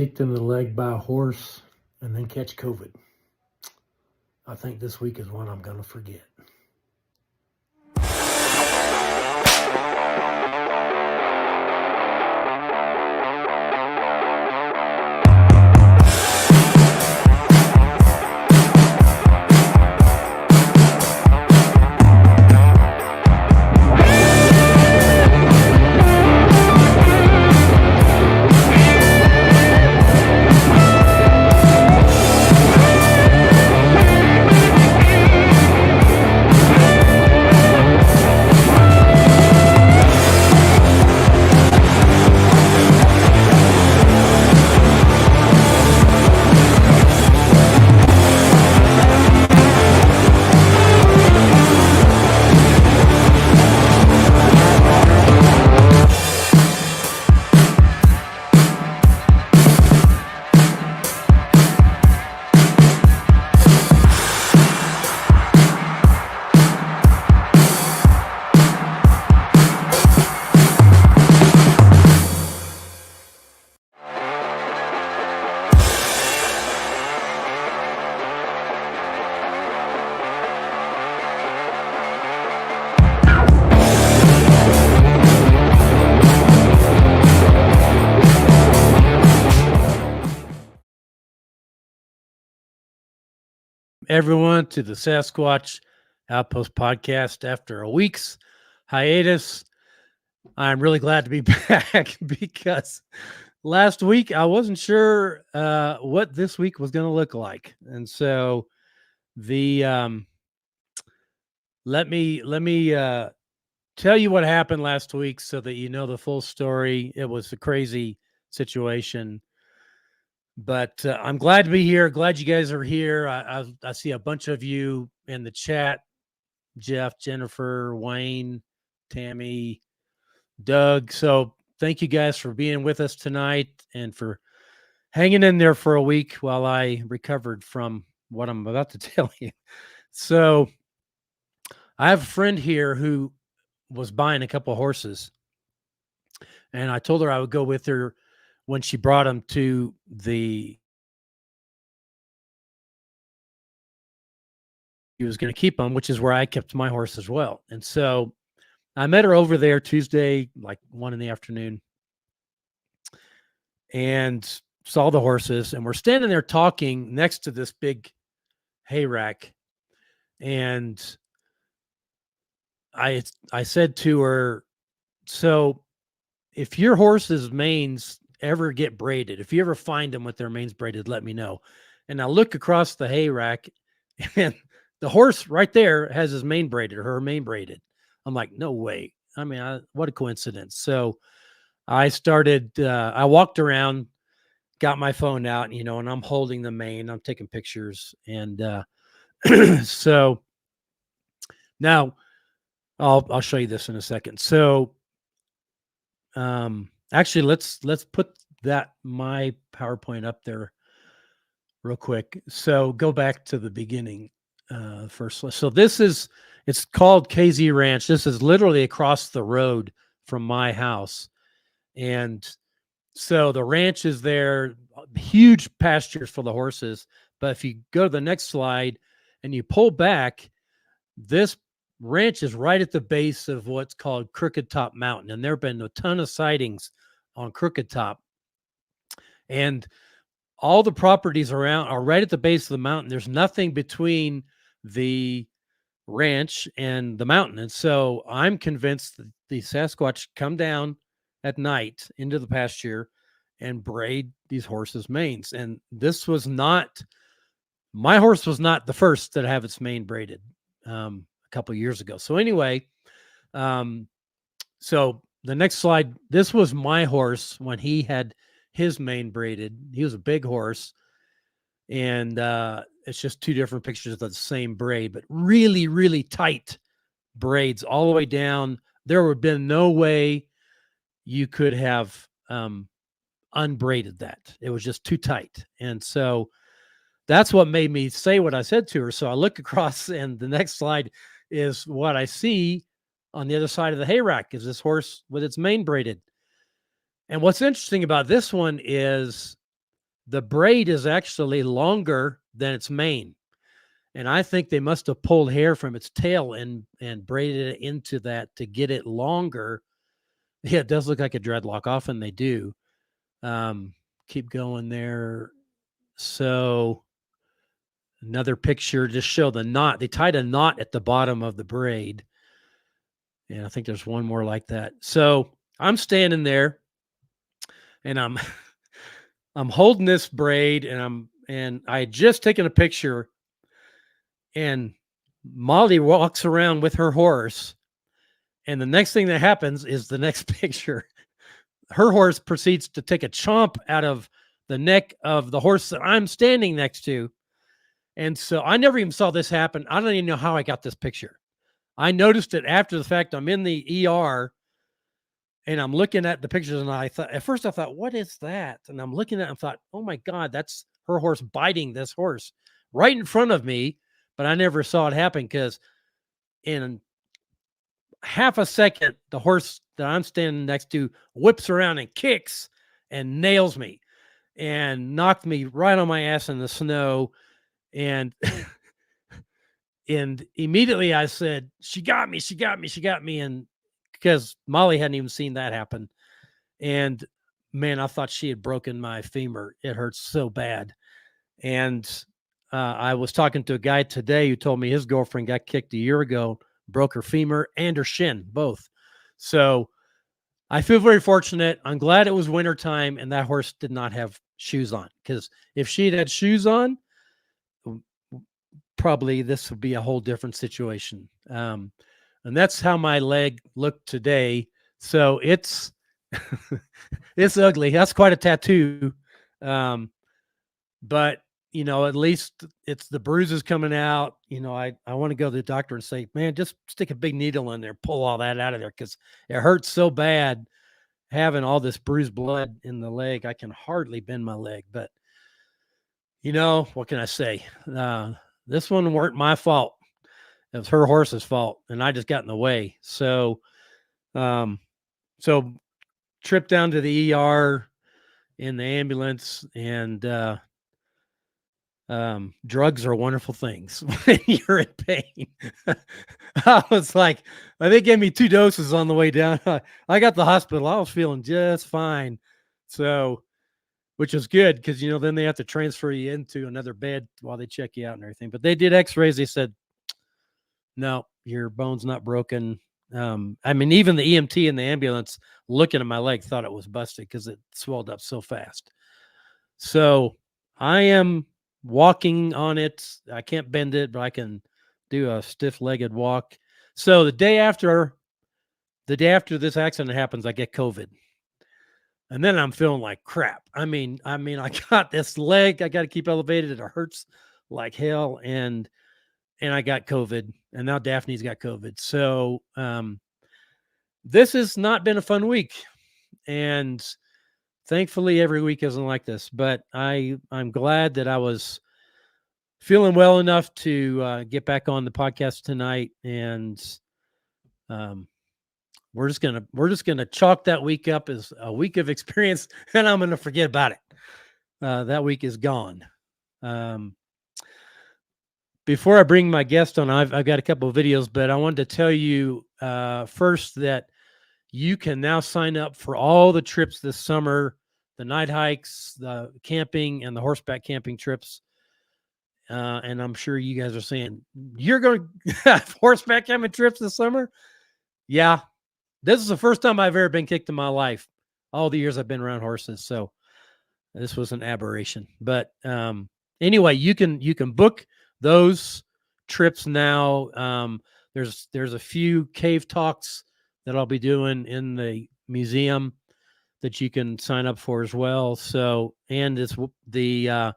kicked in the leg by a horse and then catch COVID. I think this week is one I'm going to forget. Everyone to the Sasquatch Outpost podcast after a week's hiatus. I'm really glad to be back because last week I wasn't sure what this week was going to look like. And so the let me tell you what happened last week so that you know the full story. It was a crazy situation. But I'm glad to be here. Glad you guys are here. I see a bunch of you in the chat. Jeff, Jennifer, Wayne, Tammy, Doug. So thank you guys for being with us tonight and for hanging in there for a week while I recovered from what I'm about to tell you. So I have a friend here who was buying a couple of horses. And I told her I would go with her when she brought them to the, he was going to keep them, which is where I kept my horse as well. And so I met her over there Tuesday, like 1 PM, and saw the horses. And we're standing there talking next to this big hay rack. And I said to her, so if your horse's manes ever get braided, if you ever find them with their manes braided, let me know. And I look across the hay rack and the horse right there has his mane braided, or her mane braided. I'm like, no way. I mean, what a coincidence. So I started, I walked around, got my phone out, and I'm holding the mane, I'm taking pictures. And so now I'll show you this in a second. So actually, let's put my PowerPoint up there real quick. So go back to the beginning first. So it's called KZ Ranch. This is literally across the road from my house. And so the ranch is there, huge pastures for the horses. But if you go to the next slide and you pull back, this ranch is right at the base of what's called Crooked Top Mountain. And there have been a ton of sightings on Crooked Top. And all the properties around are right at the base of the mountain. There's nothing between the ranch and the mountain. And so I'm convinced that the Sasquatch come down at night into the pasture and braid these horses' manes. And this was not, my horse was not the first to have its mane braided a couple of years ago. So anyway, so the next slide, this was my horse when he had his mane braided. He was a big horse. And it's just two different pictures of the same braid, but really, really tight braids all the way down. There would have been no way you could have unbraided that. It was just too tight. And so that's what made me say what I said to her. So I look across, and the next slide is what I see on the other side of the hay rack is this horse with its mane braided. And what's interesting about this one is the braid is actually longer than its mane. And I think they must have pulled hair from its tail and braided it into that to get it longer. Yeah, it does look like a dreadlock. Often they do. Keep going there. So another picture just show the knot. They tied a knot at the bottom of the braid. And I think there's one more like that. So I'm standing there and I'm I'm holding this braid and I had just taken a picture, and Molly walks around with her horse. And the next thing that happens is the next picture. Her horse proceeds to take a chomp out of the neck of the horse that I'm standing next to. And so I never even saw this happen. I don't even know how I got this picture. I noticed it after the fact. I'm in the ER and I'm looking at the pictures, and I thought, at first I thought, what is that? And I'm looking at it and thought, oh my God, that's her horse biting this horse right in front of me. But I never saw it happen because in half a second, the horse that I'm standing next to whips around and kicks and nails me and knocked me right on my ass in the snow. And and immediately I said, she got me, she got me, she got me. And because Molly hadn't even seen that happen. And man, I thought she had broken my femur. It hurts so bad. And I was talking to a guy today who told me his girlfriend got kicked a year ago, broke her femur and her shin, both. So I feel very fortunate. I'm glad it was wintertime and that horse did not have shoes on, because if she'd had shoes on, probably this would be a whole different situation. And that's how my leg looked today. So it's it's ugly. That's quite a tattoo. But you know, at least it's the bruises coming out. You know, I want to go to the doctor and say, man, just stick a big needle in there, pull all that out of there, because it hurts so bad having all this bruised blood in the leg. I can hardly bend my leg, but you know, what can I say? This one weren't my fault. It was her horse's fault, and I just got in the way. So, so trip down to the ER in the ambulance, and drugs are wonderful things when you're in pain. I was like, they gave me 2 doses on the way down. I got the hospital. I was feeling just fine. So, which is good, because, you know, then they have to transfer you into another bed while they check you out and everything. But they did x-rays. They said, no, your bone's not broken. I mean, even the EMT in the ambulance looking at my leg thought it was busted because it swelled up so fast. So I am walking on it. I can't bend it, but I can do a stiff-legged walk. So the day after this accident happens, I get COVID. And then I'm feeling like crap. I mean, I got this leg I got to keep elevated. It hurts like hell. And I got COVID, and now Daphne's got COVID. So this has not been a fun week. And thankfully every week isn't like this, but I'm glad that I was feeling well enough to get back on the podcast tonight. And we're just gonna chalk that week up as a week of experience, and I'm gonna forget about it. That week is gone. Before I bring my guest on, I've got a couple of videos, but I wanted to tell you first that you can now sign up for all the trips this summer, the night hikes, the camping, and the horseback camping trips. And I'm sure you guys are saying, you're going to have horseback camping trips this summer? Yeah. This is the first time I've ever been kicked in my life, all the years I've been around horses. So this was an aberration. But anyway, you can book those trips now. There's a few cave talks that I'll be doing in the museum that you can sign up for as well. So, and it's the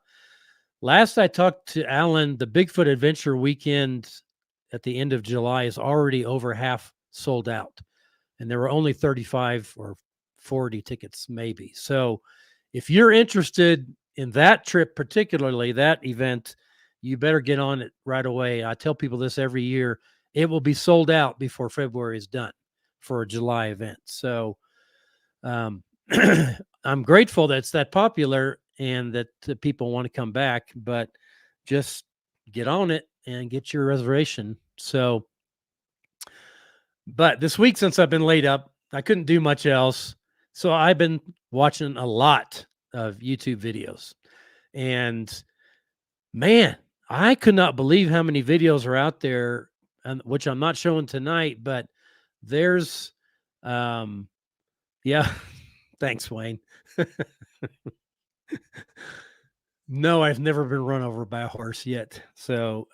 last I talked to Alan, the Bigfoot Adventure weekend at the end of July is already over half sold out. And there were only 35 or 40 tickets, maybe. So if you're interested in that trip, particularly that event, you better get on it right away. I tell people this every year. It will be sold out before February is done for a July event. So I'm grateful that it's that popular. and that people want to come back, but just get on it and get your reservation. So, but this week, since I've been laid up, I couldn't do much else. So I've been watching a lot of YouTube videos, and man, I could not believe how many videos are out there, and which I'm not showing tonight, but there's, yeah, thanks, Wayne. No, I've never been run over by a horse yet. So,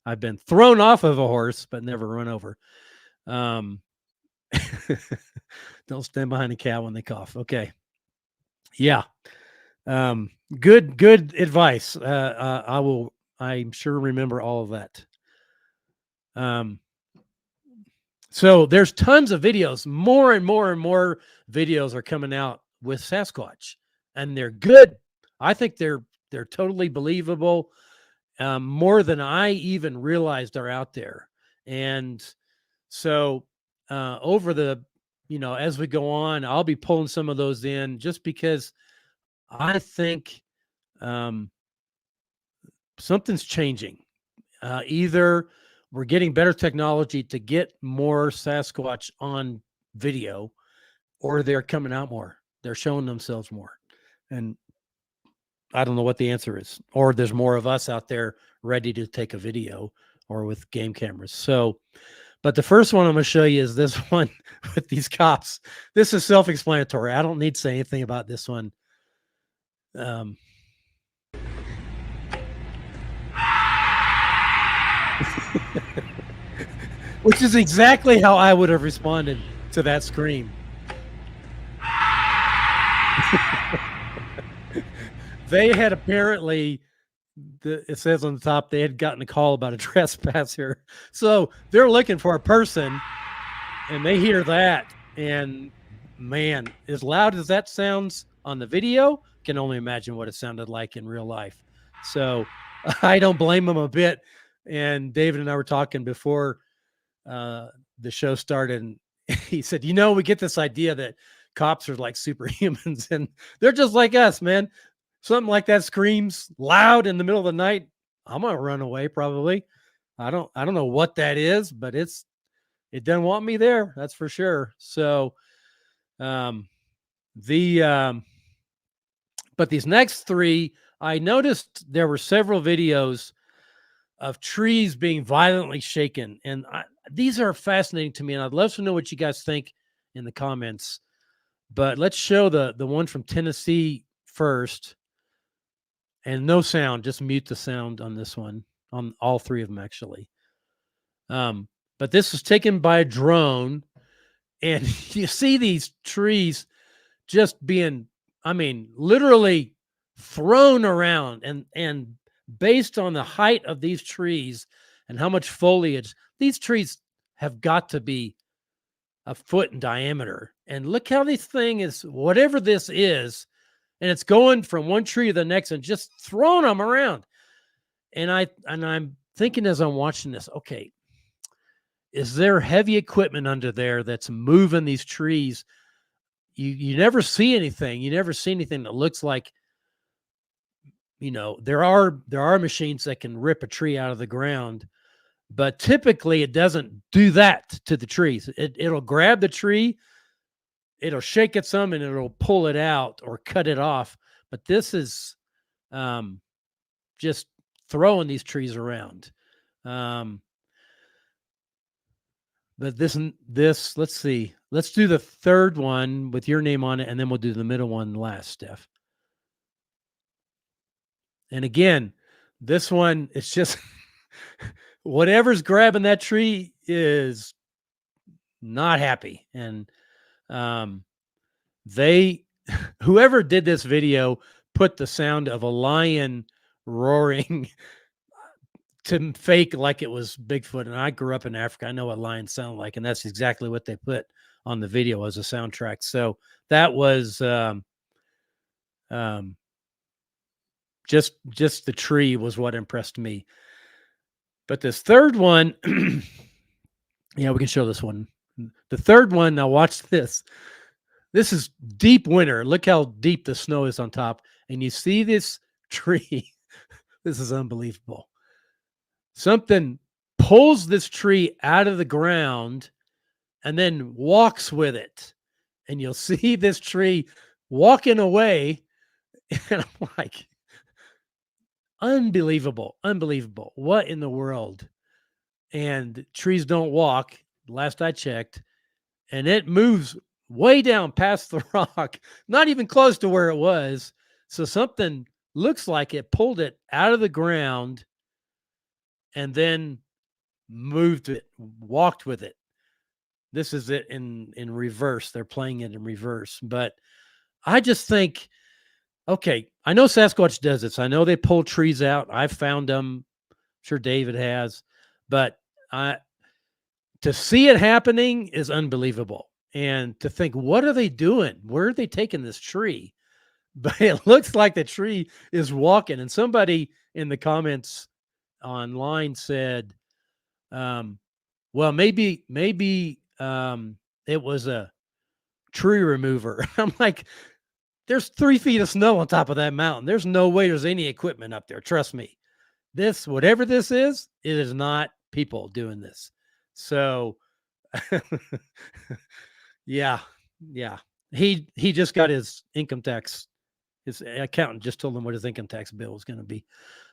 I've been thrown off of a horse, but never run over. Um, don't stand behind a cow when they cough. Okay. Yeah. Good advice. I'm sure remember all of that. So there's tons of videos, more and more and more videos are coming out with Sasquatch, and they're good. I think they're totally believable, more than I even realized are out there. And so over the, as we go on, I'll be pulling some of those in just because I think something's changing. Either we're getting better technology to get more Sasquatch on video, or they're coming out more. They're showing themselves more. And I don't know what the answer is. Or there's more of us out there ready to take a video or with game cameras. So, but the first one I'm going to show you is this one with these cops. This is self-explanatory. I don't need to say anything about this one. Which is exactly how I would have responded to that scream. They had apparently, it says on the top, they had gotten a call about a trespasser. So they're looking for a person, and they hear that. And man, as loud as that sounds on the video, can only imagine what it sounded like in real life. So I don't blame them a bit. And David and I were talking before the show started, and he said, we get this idea that cops are like superhumans, and they're just like us, man. Something like that screams loud in the middle of the night, I'm gonna run away probably. I don't know what that is, but it doesn't want me there, that's for sure. So but these next three, I noticed there were several videos of trees being violently shaken, and these are fascinating to me, and I'd love to know what you guys think in the comments. But let's show the one from Tennessee first. And no sound, just mute the sound on this one, on all three of them, actually. But this was taken by a drone, and you see these trees just being, literally thrown around, and based on the height of these trees and how much foliage, these trees have got to be a foot in diameter. And look how this thing is, whatever this is, and it's going from one tree to the next and just throwing them around. And I'm thinking as I'm watching this, okay, is there heavy equipment under there that's moving these trees? You never see anything. You never see anything that looks like, there are machines that can rip a tree out of the ground, but typically it doesn't do that to the trees. It'll grab the tree, it'll shake it some, and it'll pull it out or cut it off. But this is just throwing these trees around. But this, let's see. Let's do the third one with your name on it, and then we'll do the middle one last, Steph. And again, this one, it's just whatever's grabbing that tree is not happy. And whoever did this video put the sound of a lion roaring to fake like it was Bigfoot. And I grew up in Africa. I know what lions sound like, and that's exactly what they put on the video as a soundtrack. So that was just the tree was what impressed me. But this third one, yeah, we can show this one. The third one, now watch this. This is deep winter. Look how deep the snow is on top. And you see this tree. This is unbelievable. Something pulls this tree out of the ground and then walks with it. And you'll see this tree walking away. And I'm like, unbelievable. What in the world? And trees don't walk, last I checked. And it moves way down past the rock, not even close to where it was. So something looks like it pulled it out of the ground and then moved it, walked with it. This is it in reverse. They're playing it in reverse. But I just think, okay, I know Sasquatch does this. I know they pull trees out. I've found them. I'm sure David has. But to see it happening is unbelievable. And to think, what are they doing? Where are they taking this tree? But it looks like the tree is walking. And somebody in the comments online said, well, maybe it was a tree remover. I'm like, there's 3 feet of snow on top of that mountain. There's no way there's any equipment up there. Trust me. This, whatever this is, it is not people doing this. So yeah. He just got his income tax. His accountant just told him what his income tax bill is going to be.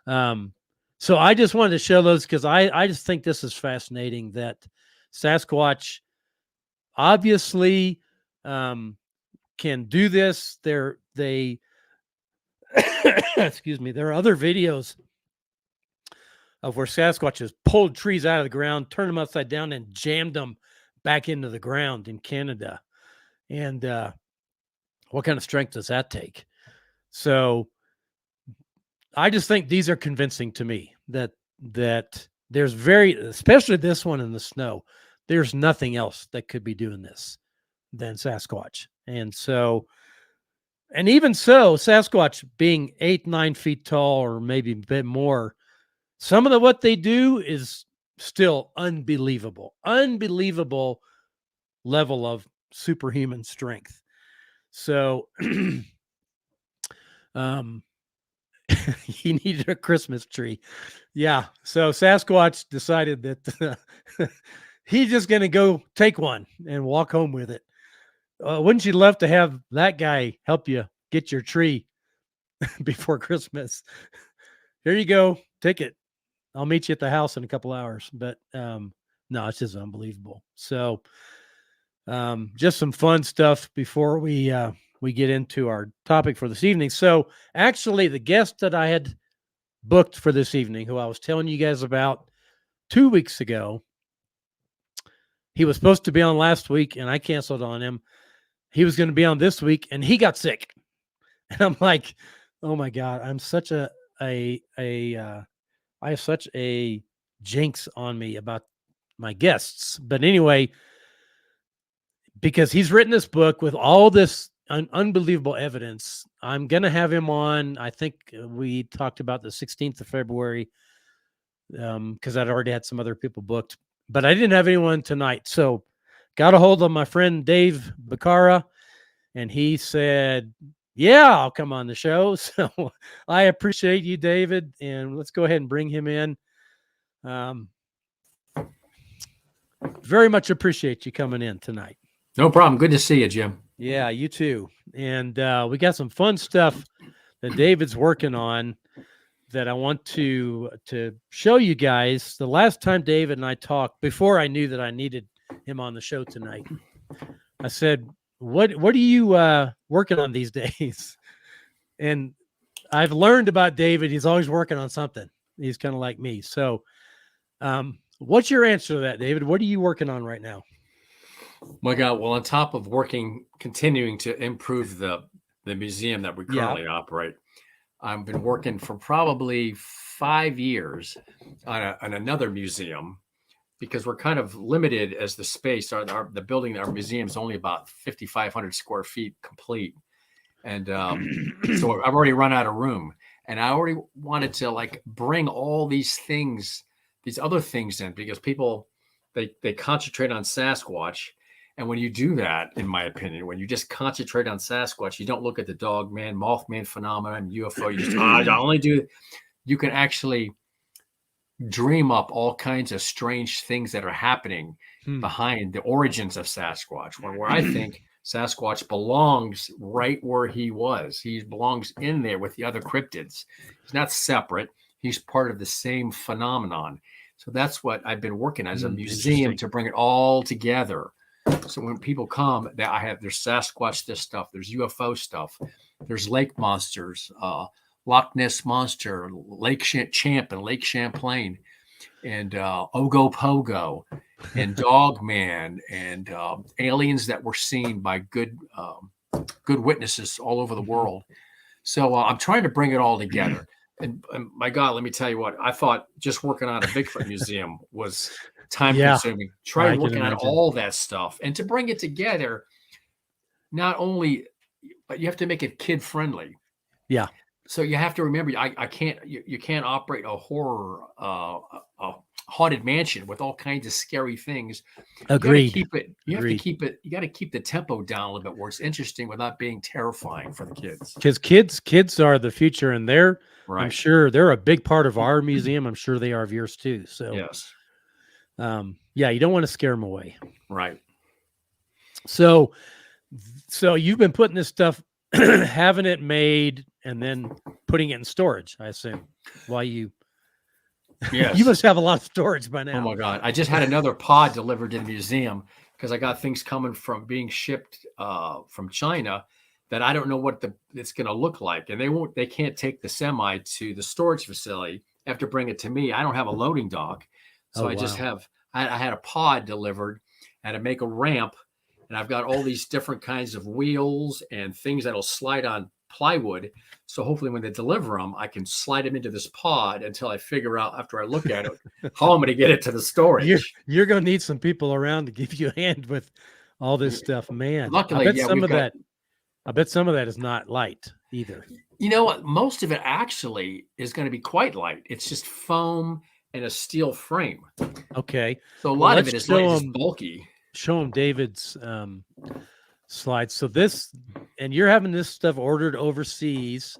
So I just wanted to show those because I just think this is fascinating that Sasquatch obviously can do this. They excuse me. There are other videos of where Sasquatch has pulled trees out of the ground, turned them upside down, and jammed them back into the ground in Canada. And what kind of strength does that take? So I just think these are convincing to me that there's especially this one in the snow, there's nothing else that could be doing this than Sasquatch. And so, and even so, Sasquatch being 8-9 feet tall or maybe a bit more, some of what they do is still unbelievable level of superhuman strength. So, he needed a Christmas tree. Yeah. So Sasquatch decided that he's just going to go take one and walk home with it. Wouldn't you love to have that guy help you get your tree before Christmas? Here you go. Take it. I'll meet you at the house in a couple hours. But no, it's just unbelievable. So just some fun stuff before we get into our topic for this evening. So actually the guest that I had booked for this evening, who I was telling you guys about 2 weeks ago, he was supposed to be on last week and I canceled on him. He was going to be on this week and he got sick. And I'm like, oh my God, I'm such I have such a jinx on me about my guests. But anyway, because he's written this book with all this unbelievable evidence, I'm going to have him on. I think we talked about the 16th of February because I'd already had some other people booked, but I didn't have anyone tonight. So got a hold of my friend Dave Bakara, and he said, yeah, I'll come on the show. So I appreciate you, David, and let's go ahead and bring him in. Very much appreciate you coming in tonight. No problem. Good to see you, Jim. Yeah, you too. And we got some fun stuff that David's working on that I want to show you guys. The last time David and I talked, before I knew that I needed him on the show tonight, I said, what are you working on these days? And I've learned about David. He's always working on something. He's kind of like me. So what's your answer to that, David? What are you working on right now? My God. Well, on top of continuing to improve the museum that we currently operate, I've been working for probably 5 years on another museum because we're kind of limited as the space. The building, our museum is only about 5,500 square feet complete. And so I've already run out of room. And I already wanted to bring all these things, these other things in, because people, they concentrate on Sasquatch. And when you do that, in my opinion, when you just concentrate on Sasquatch, you don't look at the dog man, Mothman phenomenon, UFO, you just I only do, you can actually dream up all kinds of strange things that are happening behind the origins of Sasquatch, where I think Sasquatch belongs right where he was. He belongs in there with the other cryptids. He's not separate. He's part of the same phenomenon. So that's what I've been working as a museum to bring it all together. So when people come, there's Sasquatch, this stuff, there's UFO stuff, there's lake monsters, Loch Ness Monster, Lake Champ and Lake Champlain, and Ogopogo, and Dogman, and aliens that were seen by good witnesses all over the world. So I'm trying to bring it all together. And my God, let me tell you what, I thought just working on a Bigfoot museum was time consuming. Try working on all that stuff and to bring it together. Not only, but you have to make it kid friendly. Yeah. So you have to remember, you can't operate a horror, a haunted mansion with all kinds of scary things. Agreed. You have to keep it. You got to keep the tempo down a little bit where it's interesting without being terrifying for the kids. Because kids are the future, and I'm sure they're a big part of our museum. I'm sure they are of yours too. So yes, you don't want to scare them away. Right. So you've been putting this stuff, having it made, and then putting it in storage, I assume. Why you? Yes. You must have a lot of storage by now. Oh my God! I just had another pod delivered to the museum because I got things coming from being shipped from China that I don't know what it's going to look like, and they can't take the semi to the storage facility. They have to bring it to me. I don't have a loading dock, so I just have. I had a pod delivered. I had to make a ramp, and I've got all these different kinds of wheels and things that'll slide on plywood. So hopefully when they deliver them, I can slide them into this pod until I figure out, after I look at it, how I'm going to get it to the storage. You're going to need some people around to give you a hand with all this stuff, man. Luckily, I bet some of that is not light either. You know what? Most of it actually is going to be quite light. It's just foam and a steel frame. Okay. So a lot of it is light, just bulky. Show them David's slides. So and you're having this stuff ordered overseas.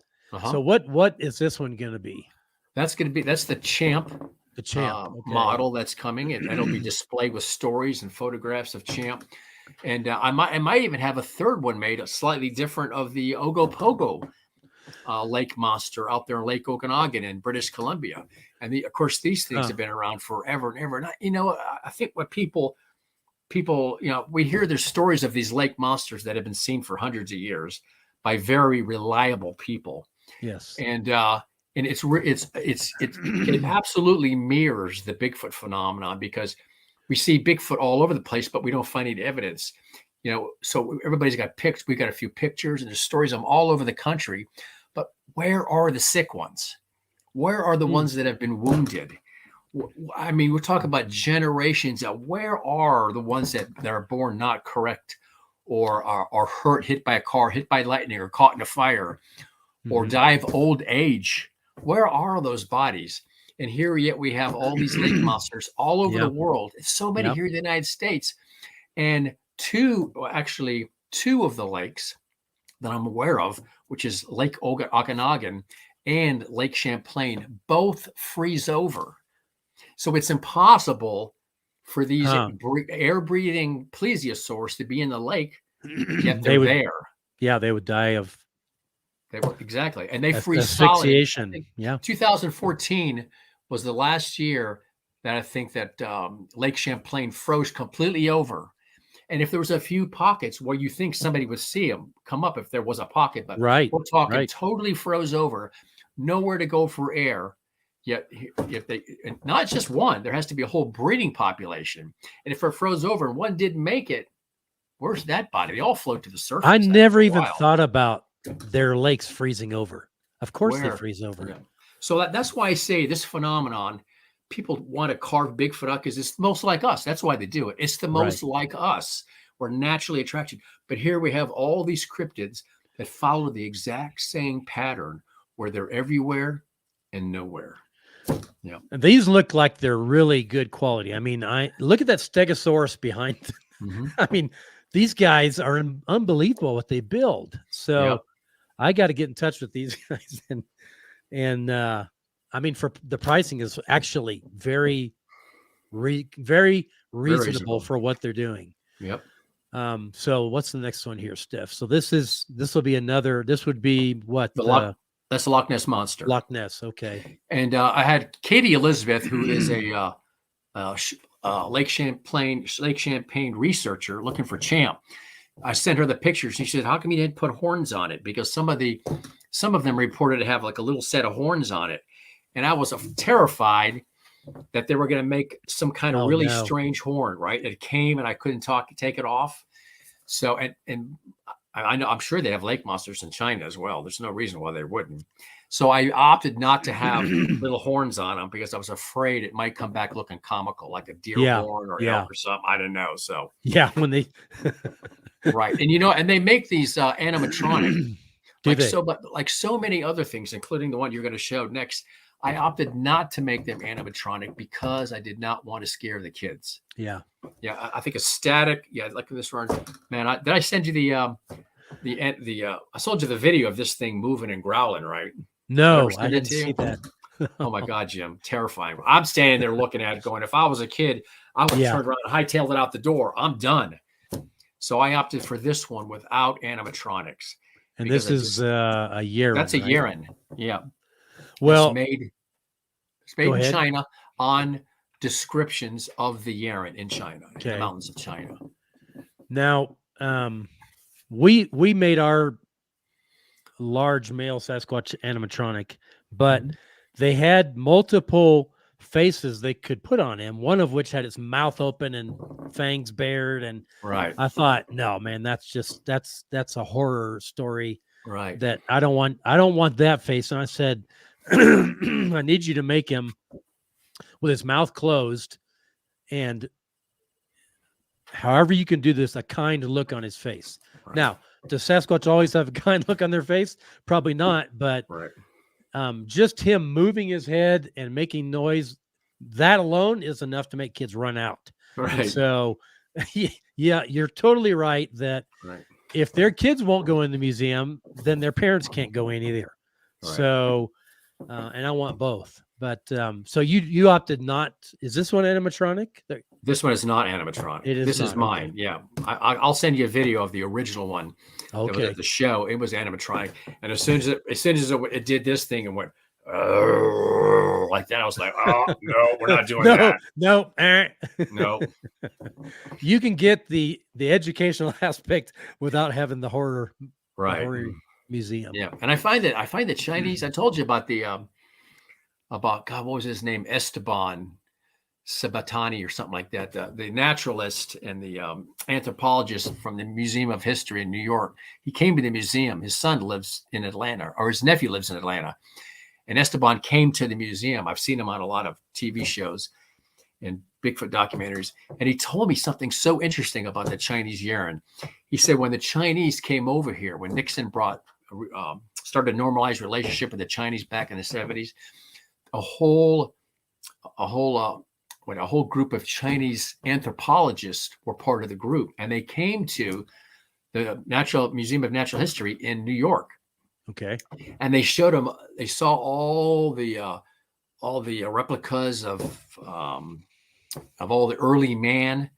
So what is this one going to be? That's the Champ. The Champ model that's coming, and it'll be displayed with stories and photographs of Champ. And I might even have a third one made, a slightly different, of the Ogopogo lake monster out there in Lake Okanagan in British Columbia. And of course, these things have been around forever and ever. And I think what people, we hear there's stories of these lake monsters that have been seen for hundreds of years by very reliable people. Yes. And it absolutely mirrors the Bigfoot phenomenon, because we see Bigfoot all over the place, but we don't find any evidence. So everybody's got pics. We got a few pictures, and there's stories of them all over the country. But where are the sick ones? Where are the ones that have been wounded? I mean, we're talking about generations. Where are the ones that are born not correct, or are hurt, hit by a car, hit by lightning, or caught in a fire, or die of old age? Where are those bodies? And here yet we have all these lake monsters all over the world. So many here in the United States. And two of the lakes that I'm aware of, which is Lake Okanagan and Lake Champlain, both freeze over. So it's impossible for these air-breathing plesiosaurs to be in the lake, yet they're there. Yeah, they would die of... Exactly. And they freeze asphyxiation. solid. Yeah. 2014 was the last year that I think that Lake Champlain froze completely over. And if there was a few pockets where you think somebody would see them come up, if there was a pocket, but we're talking totally froze over, nowhere to go for air. Yet if they, not just one, there has to be a whole breeding population. And if it froze over and one didn't make it, where's that body? They all float to the surface. I never even thought about their lakes freezing over. Of course they freeze over. Yeah. So that's why I say this phenomenon, people want to carve Bigfoot up because it's most like us. That's why they do it. It's the most like us. We're naturally attracted. But here we have all these cryptids that follow the exact same pattern, where they're everywhere and nowhere. Yeah. And these look like they're really good quality. I mean, I look at that Stegosaurus behind I mean, these guys are unbelievable what they build. So Yep. I got to get in touch with these guys, and I mean, for the pricing is actually very very reasonable for what they're doing. Yep. So what's the next one here, Steph? So this would be what that's the Loch Ness Monster. Loch Ness, okay. And I had Katie Elizabeth, who is a Lake Champlain researcher looking for Champ. I sent her the pictures. She said, "How come you didn't put horns on it?" Because some of them reported to have like a little set of horns on it, and I was terrified that they were going to make some kind of really strange horn. Right? It came, and I couldn't take it off. So, and I know, I'm sure they have lake monsters in China as well. There's no reason why they wouldn't. So I opted not to have little horns on them because I was afraid it might come back looking comical, like a deer horn or elk or something. I don't know. So when they right, and and they make these animatronic, like so many other things, including the one you're going to show next. I opted not to make them animatronic because I did not want to scare the kids. Yeah. I think a static. Yeah, like this one, man. Did I send you I sold you the video of this thing moving and growling, right? No, I didn't see that. Oh my God, Jim, terrifying. I'm standing there looking at it going, if I was a kid, I would have turned around and hightailed it out the door. I'm done. So I opted for this one without animatronics. And this is a Yeren. That's a Yeren. Yeah. Well, it's made in China on descriptions of the Yeren in China, in the mountains of China. Now, we made our large male Sasquatch animatronic, but they had multiple faces they could put on him, one of which had its mouth open and fangs bared, and I thought, no, man, that's a horror story, right? That I don't want that face. And I said, I need you to make him with his mouth closed, and however you can do this, a kind look on his face. Right. Now, does Sasquatch always have a kind look on their face? Probably not, but just him moving his head and making noise, that alone is enough to make kids run out. Right. And so, yeah, you're totally right that if their kids won't go in the museum, then their parents can't go in either. Right. So, and I want both. But so you opted not. Is this one animatronic? This one is not animatronic. This is mine. Okay. Yeah, I'll send you a video of the original one. Okay. That was at the show. It was animatronic, and as soon as it did this thing and went like that, I was like, oh no, we're not doing that. No. You can get the educational aspect without having the horror. Right. The horror museum. Yeah, and I find that Chinese. I told you about about God, what was his name? Esteban Sabatani or something like that. The naturalist and the anthropologist from the Museum of History in New York. He came to the museum. His son lives in Atlanta, or his nephew lives in Atlanta. And Esteban came to the museum. I've seen him on a lot of TV shows and Bigfoot documentaries. And he told me something so interesting about the Chinese Yeren. He said when the Chinese came over here, when Nixon started a normalized relationship with the Chinese back in the 70s, a whole group of Chinese anthropologists were part of the group, and they came to the Museum of Natural History in New York. Okay, and they showed them. They saw all the replicas of all the early man,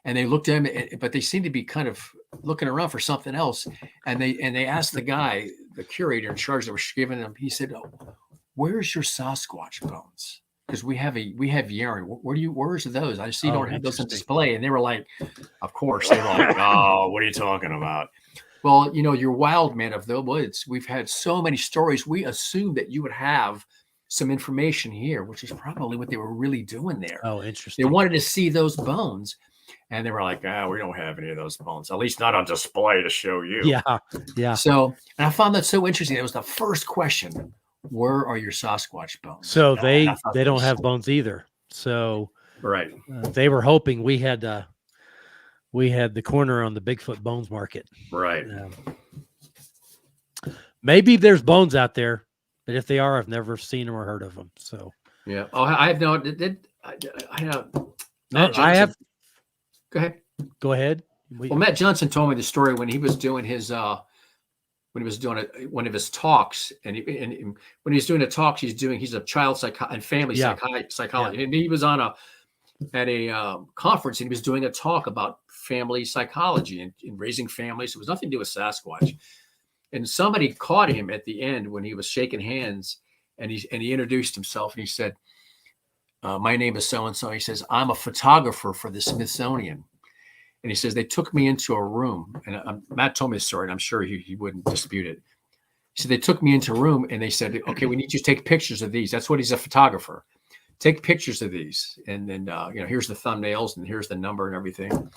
and they looked at him, but they seemed to be kind of looking around for something else. And they asked the guy, the curator in charge that was giving them. He said, "Oh, where's your Sasquatch bones? Because we have Yeren. Where's those? I see you don't have those on display." And they were like, of course. They were like, "Oh, what are you talking about?" Well, you're wild man of the woods. We've had so many stories. We assumed that you would have some information here, which is probably what they were really doing there. Oh, interesting. They wanted to see those bones. And they were like, we don't have any of those bones, at least not on display to show you. Yeah. So, and I found that so interesting. It was the first question. Where are your Sasquatch bones? So they don't have bones either. So they were hoping we had the corner on the Bigfoot bones market. Right. Maybe there's bones out there, but if they are, I've never seen them or heard of them. So yeah. Oh, I have no. I have. No, I have. Go ahead. Go ahead. Well, Matt Johnson told me the story when he was doing his when he was doing one of his talks, and when he's doing the talks, he's a child and family psychology, and he was on at a conference, and he was doing a talk about family psychology and raising families. It was nothing to do with Sasquatch, and somebody caught him at the end when he was shaking hands, and he introduced himself, and he said, "My name is so and so." He says, "I'm a photographer for the Smithsonian." And he says, they took me into a room, and Matt told me the story, and I'm sure he wouldn't dispute it. He said, they took me into a room and they said, okay, we need you to take pictures of these. That's what he's a photographer. Take pictures of these. And then, here's the thumbnails and here's the number and everything.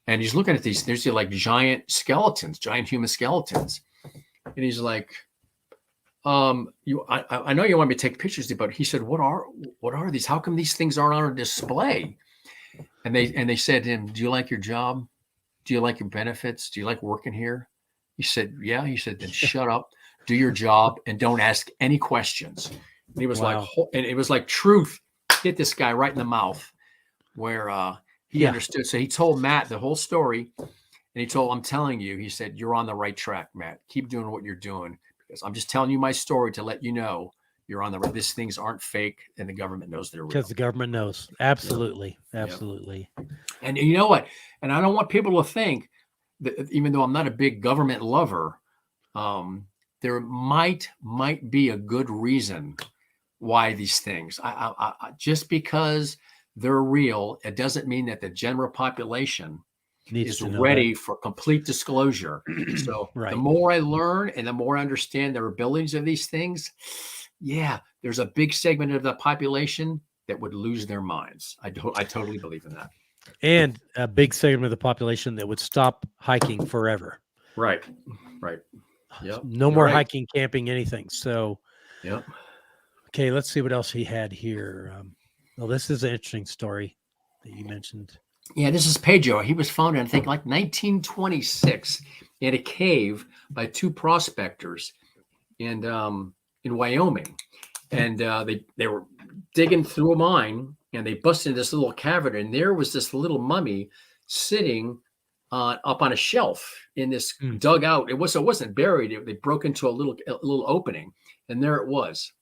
And he's looking at these, there's like giant skeletons, giant human skeletons. And he's like, I know you want me to take pictures, but he said, what are these? How come these things aren't on display? And they said to him, do you like your job? Do you like your benefits? Do you like working here? He said, yeah. He said, then shut up, do your job, and don't ask any questions. And he was like, and it was like truth hit this guy right in the mouth where he understood. So he told Matt the whole story, and he told, I'm telling you, he said, you're on the right track, Matt. Keep doing what you're doing, because I'm just telling you my story to let you know you're on the right. These things aren't fake, and the government knows they're real. Because the government knows. Absolutely. Yeah. Absolutely. Yeah. And you know what? And I don't want people to think that, even though I'm not a big government lover, there might be a good reason why these things. I just because they're real, it doesn't mean that the general population is ready for complete disclosure. So the more I learn and the more I understand the abilities of these things, there's a big segment of the population that would lose their minds. I totally believe in that. And a big segment of the population that would stop hiking forever. Right. Yep. No more hiking, camping, anything. So, yep. Okay, let's see what else he had here. This is an interesting story that you mentioned. Yeah, this is Pedro. He was found in, I think, like 1926 in a cave by two prospectors in Wyoming. And they were digging through a mine, and they busted into this little cavern, and there was this little mummy sitting up on a shelf in this dugout. It wasn't buried. They broke into a little opening, and there it was.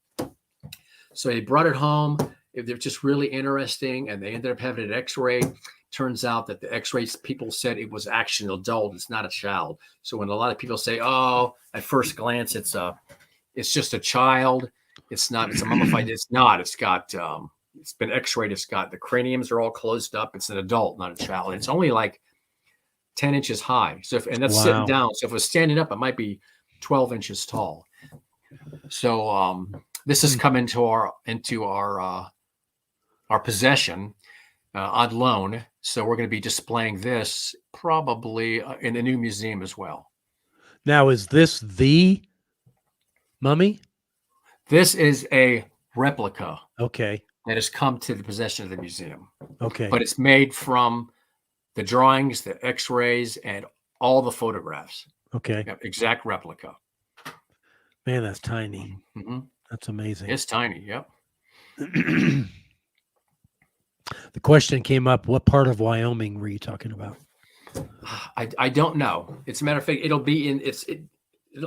So they brought it home. They're just really interesting, and they ended up having an X-ray. Turns out that the X-rays, people said it was actually an adult. It's not a child. So when a lot of people say, "Oh, at first glance, it's just a child," it's not. It's a mummified. It's not. It's got. It's been X-rayed. It's got the craniums are all closed up. It's an adult, not a child. It's only like 10 inches high. So that's sitting down. So if it was standing up, it might be 12 inches tall. So this has come into our possession on loan. So we're going to be displaying this probably in the new museum as well. Now, is this the mummy? This is a replica. Okay. That has come to the possession of the museum. Okay. But it's made from the drawings, the X-rays, and all the photographs. Okay. Yep, exact replica. Man, that's tiny. Mm-hmm. That's amazing. It's tiny. Yep. The question came up, what part of Wyoming were you talking about? I don't know. It's a matter of fact, it'll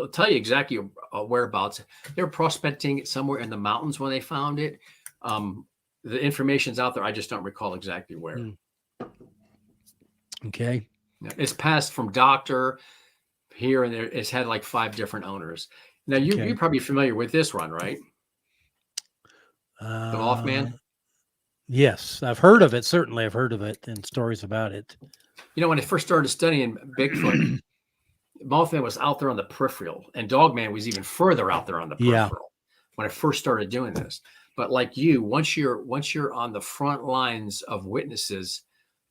tell you exactly whereabouts. They're prospecting it somewhere in the mountains when they found it. The information's out there. I just don't recall exactly where. Okay. It's passed from doctor here and there. It's had like 5 different owners. Now you're probably familiar with this one, right? The Mothman. Yes, I've heard of it. Certainly, I've heard of it and stories about it. You know, when I first started studying Bigfoot, Mothman was out there on the peripheral, and Dogman was even further out there on the peripheral when I first started doing this. But like you, once you're on the front lines of witnesses,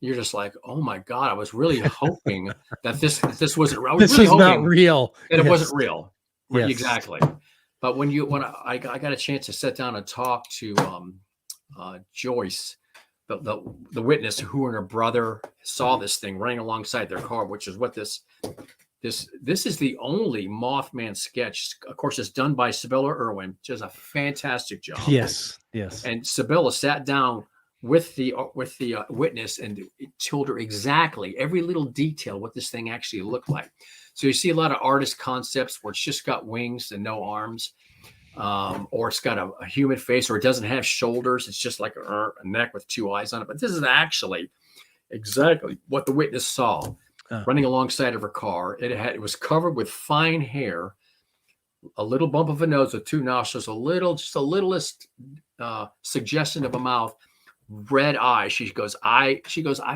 you're just like, oh my God, I was really hoping that this wasn't real. This is not real. That it wasn't real. Yes. Exactly. But when I got a chance to sit down and talk to Joyce, the witness who and her brother saw this thing running alongside their car, which is what this is the only Mothman sketch. Of course, it's done by Sibylla Irwin, which does a fantastic job. Yes. And Sibylla sat down with the witness, and it told her exactly every little detail what this thing actually looked like. So you see a lot of artist concepts where it's just got wings and no arms, or it's got a human face, or it doesn't have shoulders. It's just like a neck with two eyes on it. But this is actually exactly what the witness saw running alongside of her car. It was covered with fine hair, a little bump of a nose with two nostrils, just the littlest suggestion of a mouth, red eyes. She goes, I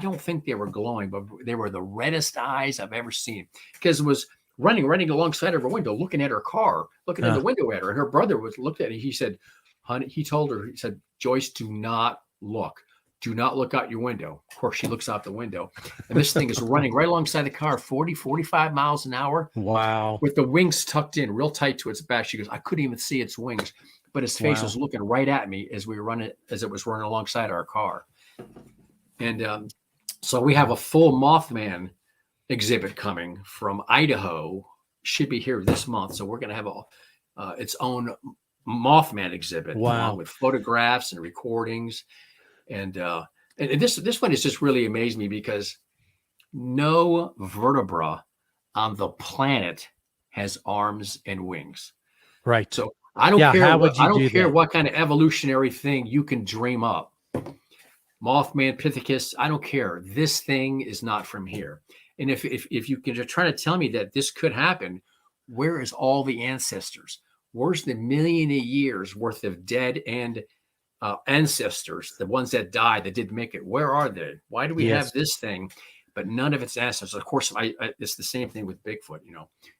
don't think they were glowing, but they were the reddest eyes I've ever seen, because it was running alongside of her window, looking at her car, looking in the window at her. And her brother looked at it. He said, honey, he said, Joyce, do not look out your window. Of course, she looks out the window, and this thing is running right alongside the car, 40, 45 miles an hour. Wow. With the wings tucked in real tight to its back. She goes, I couldn't even see its wings, but his face was looking right at me as it was running alongside our car. And so we have a full Mothman exhibit coming from Idaho. Should be here this month. So we're going to have its own Mothman exhibit, along with photographs and recordings. And this one has just really amazed me, because no vertebra on the planet has arms and wings. Right. So I don't care what kind of evolutionary thing you can dream up. Mothman, Pithecus, I don't care. This thing is not from here. And if you can try to tell me that this could happen, where is all the ancestors? Where's the million years worth of dead and ancestors, the ones that died, that didn't make it? Where are they? Why do we have this thing, but none of its ancestors? Of course, it's the same thing with Bigfoot.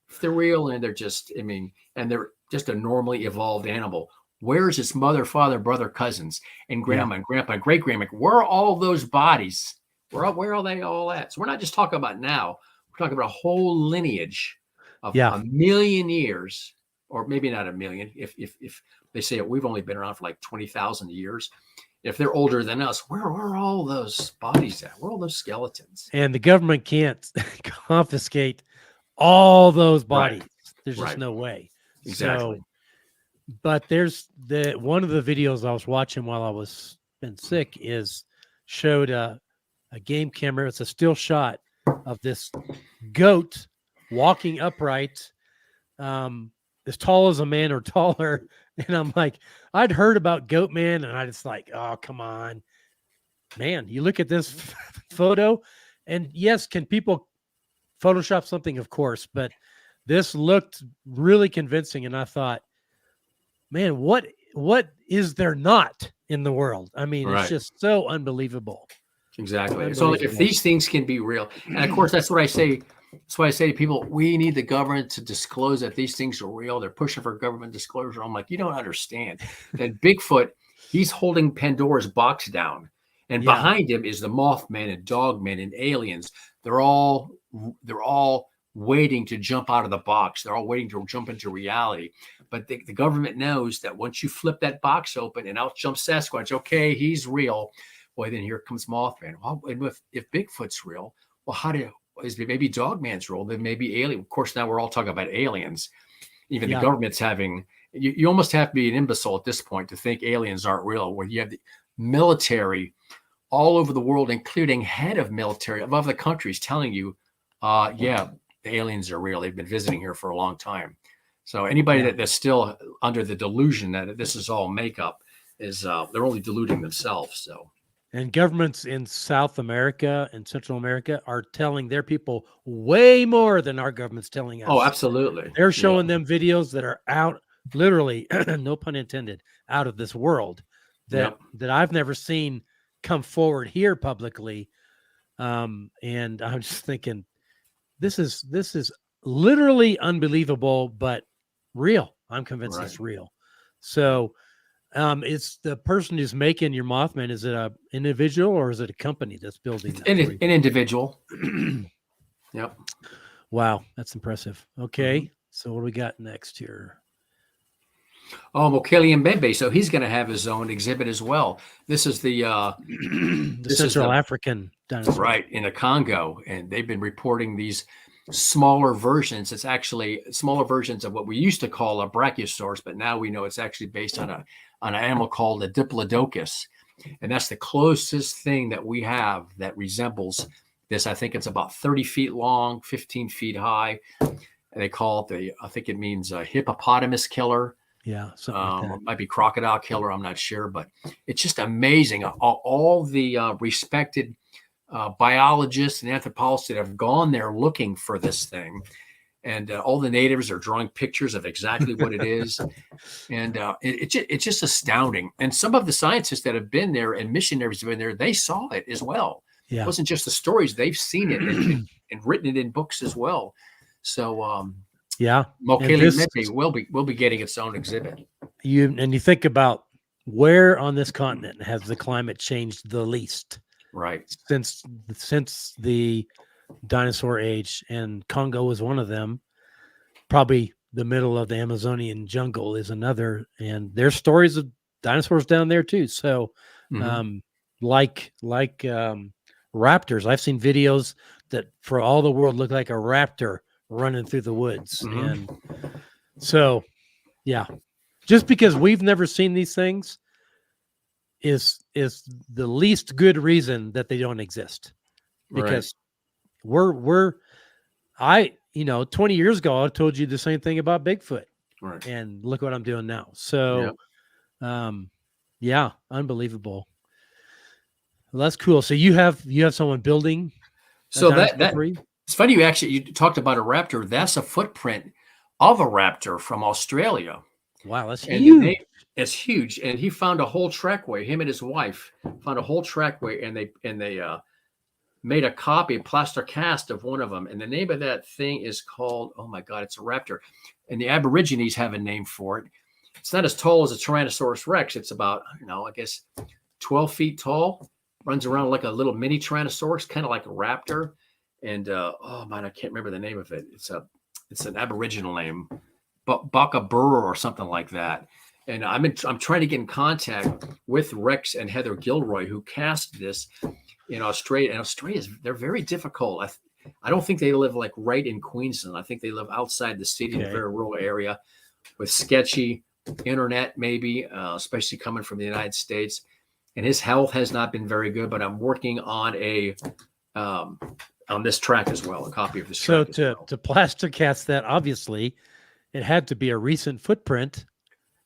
If they're real and they're just, and they're just a normally evolved animal, where's its mother, father, brother, cousins, and grandma and grandpa and great grandma? Where are all those bodies? Where are they all at? So we're not just talking about now. We're talking about a whole lineage of a million years, or maybe not a million. If they say we've only been around for like 20,000 years. If they're older than us, where are all those bodies at? Where are all those skeletons? And the government can't confiscate all those bodies. Right. There's just no way. Exactly. So, but there's one of the videos I was watching while I was been sick showed a game camera. It's a still shot of this goat walking upright, as tall as a man or taller. And I'm like, I'd heard about Goat Man, and I just like, oh, come on, man. You look at this photo, and yes, can people Photoshop something? Of course, but this looked really convincing. And I thought, man, what is there not in the world? It's just so unbelievable. Exactly. So like, if these things can be real, and of course, that's what I say. That's why I say to people, we need the government to disclose that these things are real. They're pushing for government disclosure. I'm like, you don't understand that Bigfoot, he's holding Pandora's box down, and behind him is the Mothman and Dogman and aliens. They're all waiting to jump out of the box. They're all waiting to jump into reality. But the government knows that once you flip that box open and out jumps Sasquatch, okay, he's real. Well, then here comes Mothman. Well, and if Bigfoot's real, well, is maybe Dogman's real? Then maybe alien. Of course, now we're all talking about aliens. Even the government's having. You almost have to be an imbecile at this point to think aliens aren't real. When you have the military all over the world, including head of military of other countries, telling you, the aliens are real. They've been visiting here for a long time. So anybody that's still under the delusion that this is all makeup is they're only deluding themselves. So. And governments in South America and Central America are telling their people way more than our government's telling us. Oh, absolutely. They're showing them videos that are out, literally, no pun intended, out of this world that I've never seen come forward here publicly. And I'm just thinking, this is literally unbelievable, but real. I'm convinced it's real. So it's the person who's making your Mothman. Is it a individual or is it a company that's building that? An individual. Yep. Wow, that's impressive. Okay, so what do we got next here? Oh, Mokele Mbembe. So he's going to have his own exhibit as well. This is the Central African dinosaur, right, in the Congo, and they've been reporting these smaller versions. It's actually smaller versions of what we used to call a brachiosaurus, but now we know it's actually based on an animal called a diplodocus. And that's the closest thing that we have that resembles this. I think it's about 30 feet long, 15 feet high. And they call it I think it means a hippopotamus killer. Yeah, something like that. It might be crocodile killer. I'm not sure, but it's just amazing. All the respected biologists and anthropologists that have gone there looking for this thing, and all the natives are drawing pictures of exactly what it is, and it's just astounding. And some of the scientists that have been there and missionaries have been there, they saw it as well. Yeah. It wasn't just the stories; they've seen it and written it in books as well. So yeah, Mokele will be getting its own exhibit. You think about where on this continent has the climate changed the least, right? Since the dinosaur age, and Congo was one of them. Probably the middle of the Amazonian jungle is another, and there's stories of dinosaurs down there too. So, like raptors, I've seen videos that for all the world look like a raptor running through the woods. And so, yeah, just because we've never seen these things is the least good reason that they don't exist, because we're 20 years ago I told you the same thing about Bigfoot, and look what I'm doing now. So yeah, unbelievable. Well, that's cool. So you have someone building. So it's funny you talked about a raptor. That's a footprint of a raptor from Australia. Wow, that's huge. It's huge. And he found a whole trackway. Him and his wife found a whole trackway, and they made a plaster cast of one of them. And the name of that thing is called, oh my God, it's a raptor. And the Aborigines have a name for it. It's not as tall as a Tyrannosaurus Rex. It's about, I guess 12 feet tall. Runs around like a little mini Tyrannosaurus, kind of like a raptor. And oh man, I can't remember the name of it. It's an Aboriginal name, Bakara or something like that. And I'm trying to get in contact with Rex and Heather Gilroy, who cast this in Australia. And Australia, they're very difficult. I don't think they live like right in Queensland. I think they live outside the city in a very rural area with sketchy internet, maybe, especially coming from the United States. And his health has not been very good, but I'm working on on this track as well, a copy of this track. So to plaster cast that, obviously, it had to be a recent footprint.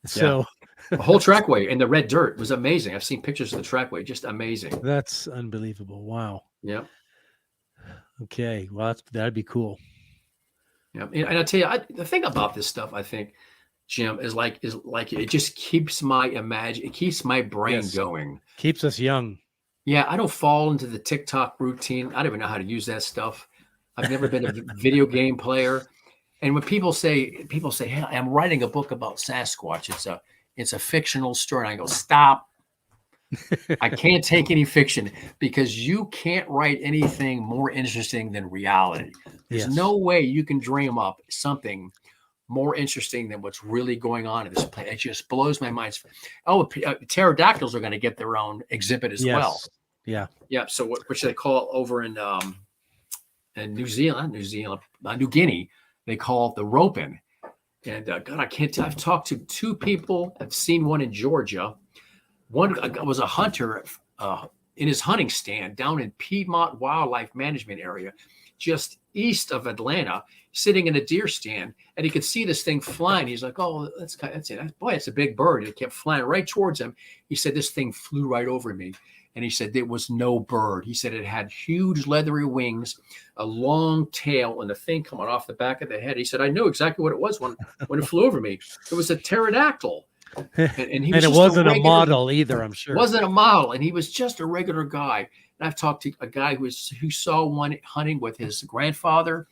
So the whole trackway in the red dirt was amazing. I've seen pictures of the trackway, just amazing. That's unbelievable. Wow. Yeah. Okay. Well, that'd be cool. Yeah. And I tell you, the thing about this stuff, I think, Jim, is like it just keeps it keeps my brain going. Keeps us young. Yeah, I don't fall into the TikTok routine. I don't even know how to use that stuff. I've never been a video game player. And when people say, "Hey, I'm writing a book about Sasquatch. It's a fictional story." And I go, "Stop. I can't take any fiction, because you can't write anything more interesting than reality. There's no way you can dream up something more interesting than what's really going on in this place." It just blows my mind. Oh, pterodactyls are going to get their own exhibit as well. Yeah. Yeah. So which they call over in New Guinea, they call it the ropin. And God, I can't tell. I've talked to two people. I've seen one in Georgia. One was a hunter in his hunting stand down in Piedmont Wildlife Management area, just east of Atlanta, sitting in a deer stand, and he could see this thing flying. He's like, "Oh, that's it. Boy, it's a big bird." And it kept flying right towards him. He said, "This thing flew right over me." And he said, "There was no bird." He said, "It had huge leathery wings, a long tail, and a thing coming off the back of the head." He said, "I knew exactly what it was when it flew over me. It was a pterodactyl." And he was, and it wasn't a model either, I'm sure. Wasn't a model, and he was just a regular guy. And I've talked to a guy who saw one hunting with his grandfather,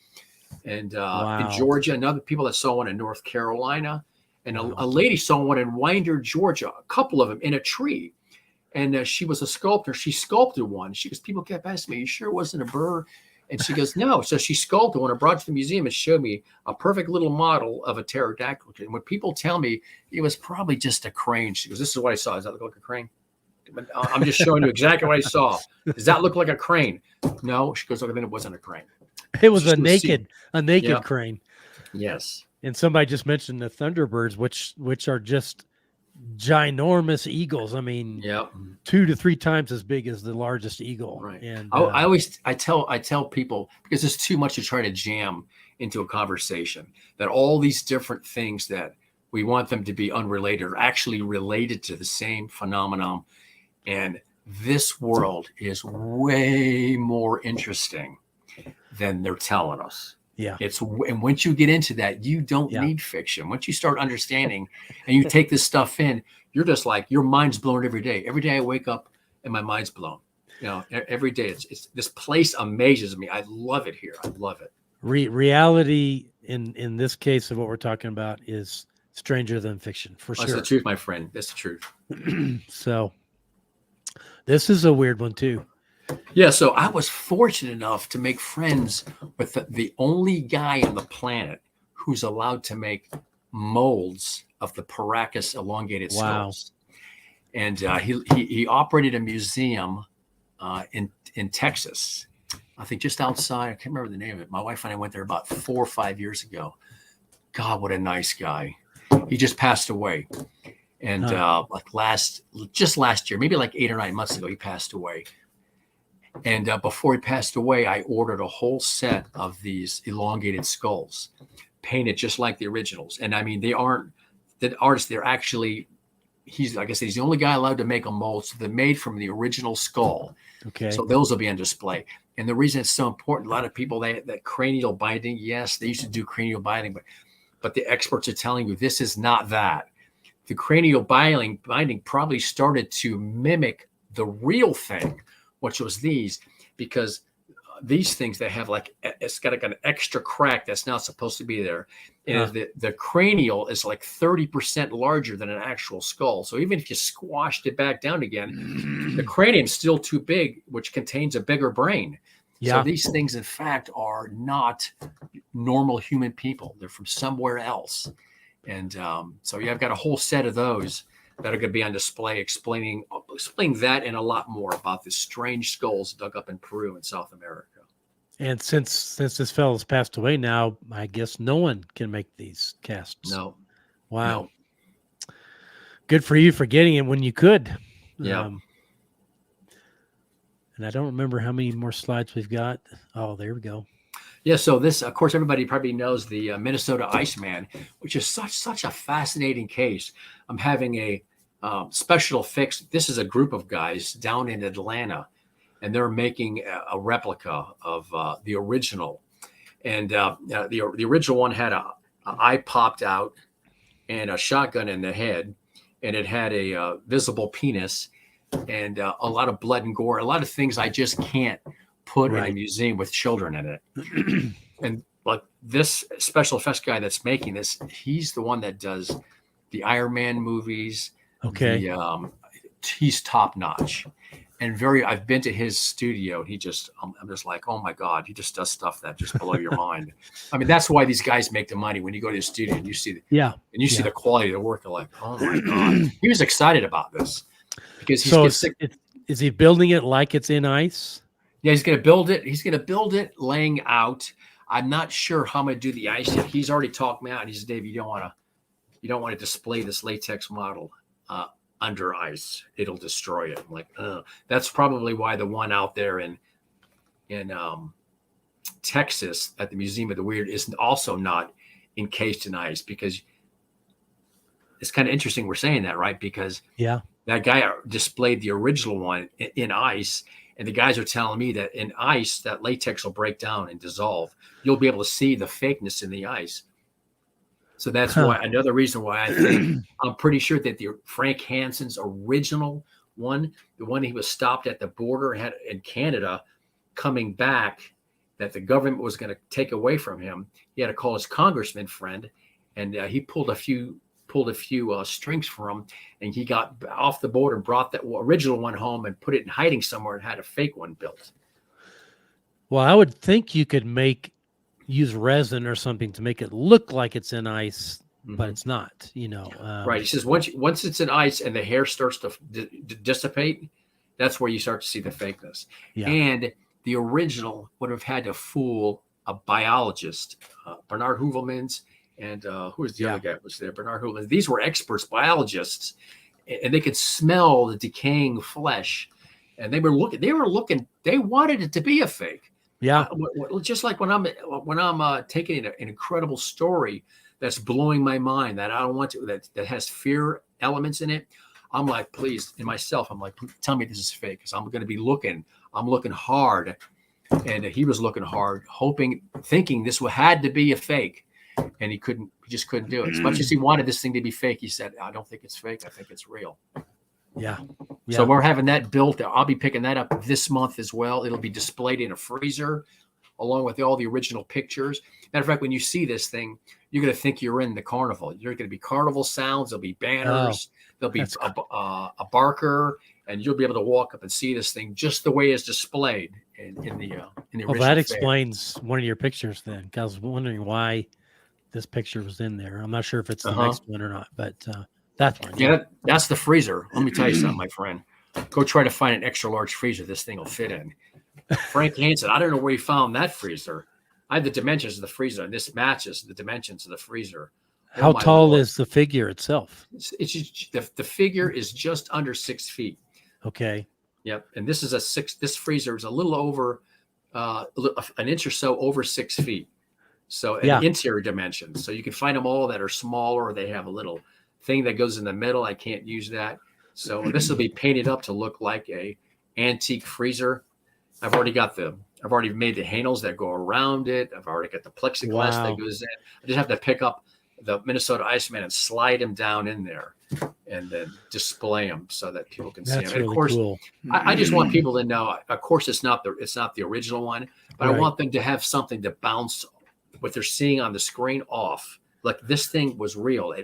and in Georgia, and other people that saw one in North Carolina, and a lady saw one in Winder, Georgia, a couple of them in a tree. And she was a sculptor. She sculpted one. She goes, people kept asking me, "You sure it wasn't a bird?" And she goes, "No." So she sculpted one. I brought it to the museum and showed me a perfect little model of a pterodactyl. And when people tell me it was probably just a crane, she goes, "This is what I saw. Does that look like a crane?" I'm just showing you exactly what I saw. Does that look like a crane? No. She goes, "Okay, then it wasn't a crane. It was a naked crane." Yes. And somebody just mentioned the thunderbirds, which are just ginormous eagles. I mean, Yeah. 2 to 3 times as big as the largest eagle. Right. And I tell people, because it's too much to try to jam into a conversation, that all these different things that we want them to be unrelated are actually related to the same phenomenon. And this world is way more interesting than they're telling us. yeah, And once you get into that, you don't need fiction. Once you start understanding and you take this stuff in, you're just like, your mind's blown every day. Every day I wake up and my mind's blown. Every day it's this place amazes me. I love it here. I love it. reality in this case of what we're talking about is stranger than fiction, for That's sure. the truth, my friend. That's the truth. So this is a weird one too. Yeah, so I was fortunate enough to make friends with the only guy on the planet who's allowed to make molds of the Paracas elongated skulls. And he operated a museum in Texas, I think just outside. I can't remember the name of it. My wife and I went there about 4 or 5 years ago. God, what a nice guy. He just passed away. And last year, maybe like 8 or 9 months ago, he passed away. And before he passed away, I ordered a whole set of these elongated skulls, painted just like the originals. And I mean, they aren't the artists. They're actually, like I said, he's the only guy allowed to make a mold. So they're made from the original skull. Okay. So those will be on display. And the reason it's so important, a lot of people, that cranial binding, yes, they used to do cranial binding, but the experts are telling you this is not that. The cranial binding probably started to mimic the real thing, which was these, because these things, they have it's got like an extra crack that's not supposed to be there. And the cranial is like 30% larger than an actual skull. So even if you squashed it back down again, the cranium's still too big, which contains a bigger brain. Yeah. So these things, in fact, are not normal human people. They're from somewhere else. And so I've got a whole set of those that are going to be on display, explaining that and a lot more about the strange skulls dug up in Peru and South America. And since this fellow's passed away now, I guess no one can make these casts. No. Wow. No. Good for you for getting it when you could. Yeah. And I don't remember how many more slides we've got. Oh, there we go. Yeah, so this, of course, everybody probably knows the Minnesota Iceman, which is such a fascinating case. I'm having a special fix. This is a group of guys down in Atlanta, and they're making a replica of the original. And the original one had an eye popped out and a shotgun in the head, and it had a visible penis and a lot of blood and gore, a lot of things I just can't put in a museum with children in it. And like this special effects guy that's making this, he's the one that does the Iron Man movies. Okay. He's top notch and I've been to his studio. I'm just like, oh my God, he just does stuff that just blow your mind. I mean, that's why these guys make the money. When you go to his studio and you see see the quality of the work, you're like, oh my God. He was excited about this because is he building it like it's in ice? Yeah, he's going to build it. He's going to build it laying out. I'm not sure how I'm going to do the ice yet. He's already talked me out. He said, Dave, you don't want to display this latex model under ice. It'll destroy it. I'm like, that's probably why the one out there in Texas at the Museum of the Weird is also not encased in ice, because it's kind of interesting we're saying that, right? Because that guy displayed the original one in ice. And the guys are telling me that in ice, that latex will break down and dissolve. You'll be able to see the fakeness in the ice. So that's why another reason why I think I'm pretty sure that the Frank Hansen's original one, the one he was stopped at the border in Canada, coming back, that the government was going to take away from him. He had to call his congressman friend, and he pulled a few strings for him, and he got off the border and brought that original one home and put it in hiding somewhere and had a fake one built. Well, I would think you could use resin or something to make it look like it's in ice, but it's not, Right. He says once it's in ice and the hair starts to dissipate, that's where you start to see the fakeness. Yeah. And the original would have had to fool a biologist, Bernard Heuvelmans and who was the other guy that was there? Bernard Houlihan. These were experts, biologists, and they could smell the decaying flesh. And they were looking. They wanted it to be a fake. Yeah. Just like when I'm taking an incredible story that's blowing my mind, that I don't want to, that has fear elements in it. I'm like, please, in myself, I'm like, tell me this is fake, because I'm going to be looking. I'm looking hard, and he was looking hard, thinking this had to be a fake, and he just couldn't do it. As much as he wanted this thing to be fake, he said, I don't think it's fake. I think it's real. Yeah. So we're having that built. I'll be picking that up this month as well. It'll be displayed in a freezer along with all the original pictures. Matter of fact, when you see this thing, you're going to think you're in the carnival. You're going to be carnival sounds. There'll be banners. There'll be a barker, and you'll be able to walk up and see this thing just the way it's displayed in the original. Well, that explains one of your pictures then, because I was wondering why this picture was in there. I'm not sure if it's the next one or not, but that's one. Yeah, that's the freezer. Let me tell you something, my friend. Go try to find an extra large freezer this thing will fit in. Frank Hansen, I don't know where he found that freezer. I have the dimensions of the freezer, and this matches the dimensions of the freezer. How tall is the figure itself? It's just, the figure is just under 6 feet. Okay. Yep. And this is this freezer is a little over an inch or so over 6 feet. So interior dimensions. So you can find them all that are smaller, or they have a little thing that goes in the middle. I can't use that. So this will be painted up to look like a antique freezer. I've already made the handles that go around it. I've already got the plexiglass that goes in. I just have to pick up the Minnesota Iceman and slide him down in there, and then display them so that people can see them. And really of course, cool. I just want people to know. Of course, it's not the original one, but I want them to have something to bounce what they're seeing on the screen off. Like, this thing was real.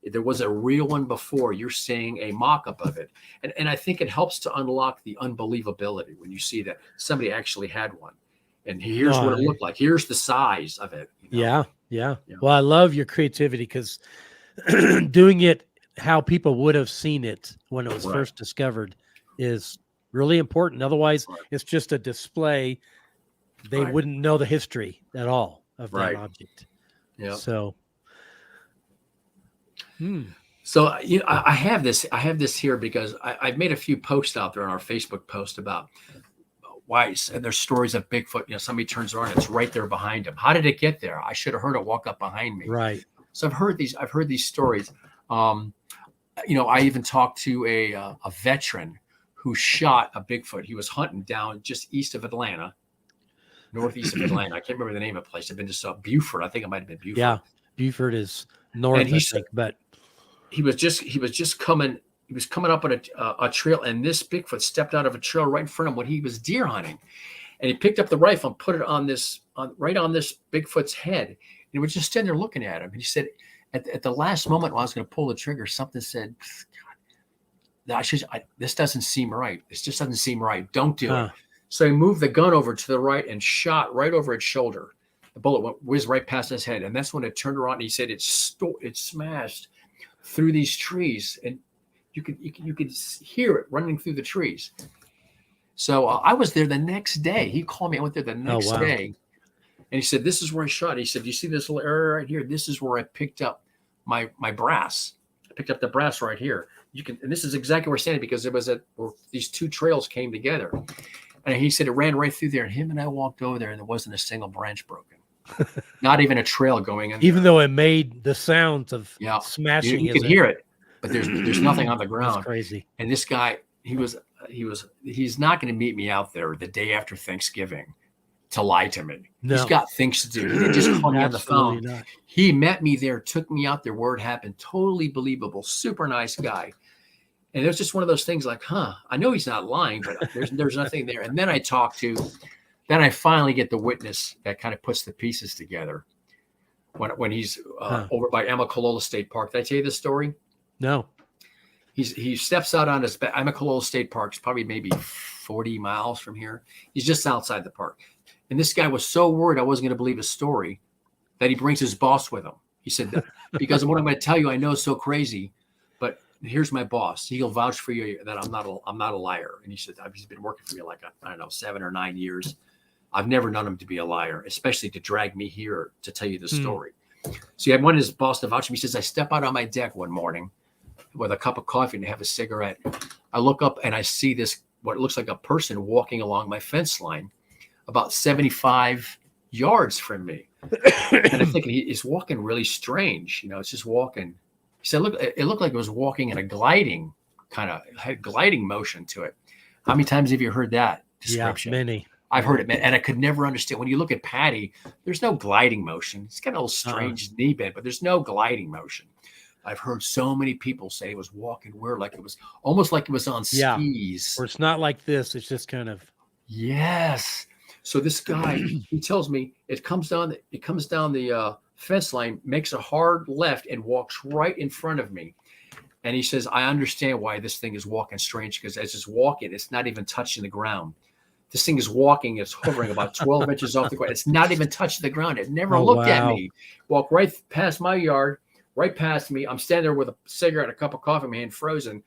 There was a real one before. You're seeing a mock-up of it. And I think it helps to unlock the unbelievability when you see that somebody actually had one. And here's what it looked like. Here's the size of it. Yeah. Well, I love your creativity, because doing it how people would have seen it when it was first discovered is really important. Otherwise, it's just a display. They wouldn't know the history at all of that object. Yeah. So... So I have this here because I've made a few posts out there on our Facebook post about why, and there's stories of Bigfoot. Somebody turns around, it's right there behind him. How did it get there? I should have heard it walk up behind me. Right. So I've heard these stories. I even talked to a veteran who shot a Bigfoot. He was hunting down just east of Atlanta, northeast of Atlanta. I can't remember the name of the place. I've been to Buford. I think it might have been Buford. Yeah, Buford is north, I think, but he was coming up on a trail, and this Bigfoot stepped out of a trail right in front of him when he was deer hunting, and he picked up the rifle and put it right on this Bigfoot's head, and he was just standing there looking at him. And he said, at the last moment when I was going to pull the trigger, something said, God, this doesn't seem right. This just doesn't seem right. Don't do it. So he moved the gun over to the right and shot right over its shoulder. The bullet whizzed right past his head, and that's when it turned around. And he said it smashed through these trees, and you could hear it running through the trees. So I was there the next day. He called me. I went there the next day, and he said, "This is where I shot." He said, "You see this little area right here? This is where I picked up my brass. I picked up the brass right here. And this is exactly where we're standing, because there was where these two trails came together." And he said it ran right through there. And him and I walked over there, and there wasn't a single branch broken. Not even a trail going in. Even though it made the sounds of smashing. You could hear it, but there's nothing on the ground. That's crazy. And this guy, he's not going to meet me out there the day after Thanksgiving to lie to me. No. He's got things to do. He didn't just call me on the phone. Not. He met me there, took me out there where it happened. Totally believable. Super nice guy. And it was just one of those things like, I know he's not lying, but there's nothing there. And then I finally get the witness that kind of puts the pieces together when he's over by Amicalola State Park. Did I tell you this story? No. He steps out on his Amicalola State Park. It's probably maybe 40 miles from here. He's just outside the park. And this guy was so worried I wasn't going to believe his story that he brings his boss with him. He said, because of what I'm going to tell you, I know it's so crazy, but here's my boss. He'll vouch for you that I'm not a liar. And he said, he's been working for me like, 7 or 9 years. I've never known him to be a liar, especially to drag me here to tell you the story. So he had one of his boss to vouch for me. He says, I step out on my deck one morning with a cup of coffee and have a cigarette. I look up and I see this, what looks like a person walking along my fence line about 75 yards from me. And I'm thinking, he's walking really strange. It's just walking. He said, look, it looked like it was walking in a gliding had gliding motion to it. How many times have you heard that description? Yeah, many. I've heard it, man, and I could never understand. When you look at Patty, there's no gliding motion. It's got a little strange knee bend, but there's no gliding motion. I've heard so many people say it was walking weird, like it was almost like it was on skis. Or it's not like this. It's just kind of. Yes. So this guy, he tells me it comes down the fence line, makes a hard left, and walks right in front of me. And he says, I understand why this thing is walking strange, because as it's walking, it's not even touching the ground. This thing is walking, it's hovering about 12 inches off the ground. It's not even touching the ground. It never looked at me. Walked right past my yard, right past me. I'm standing there with a cigarette and a cup of coffee in my hand, frozen.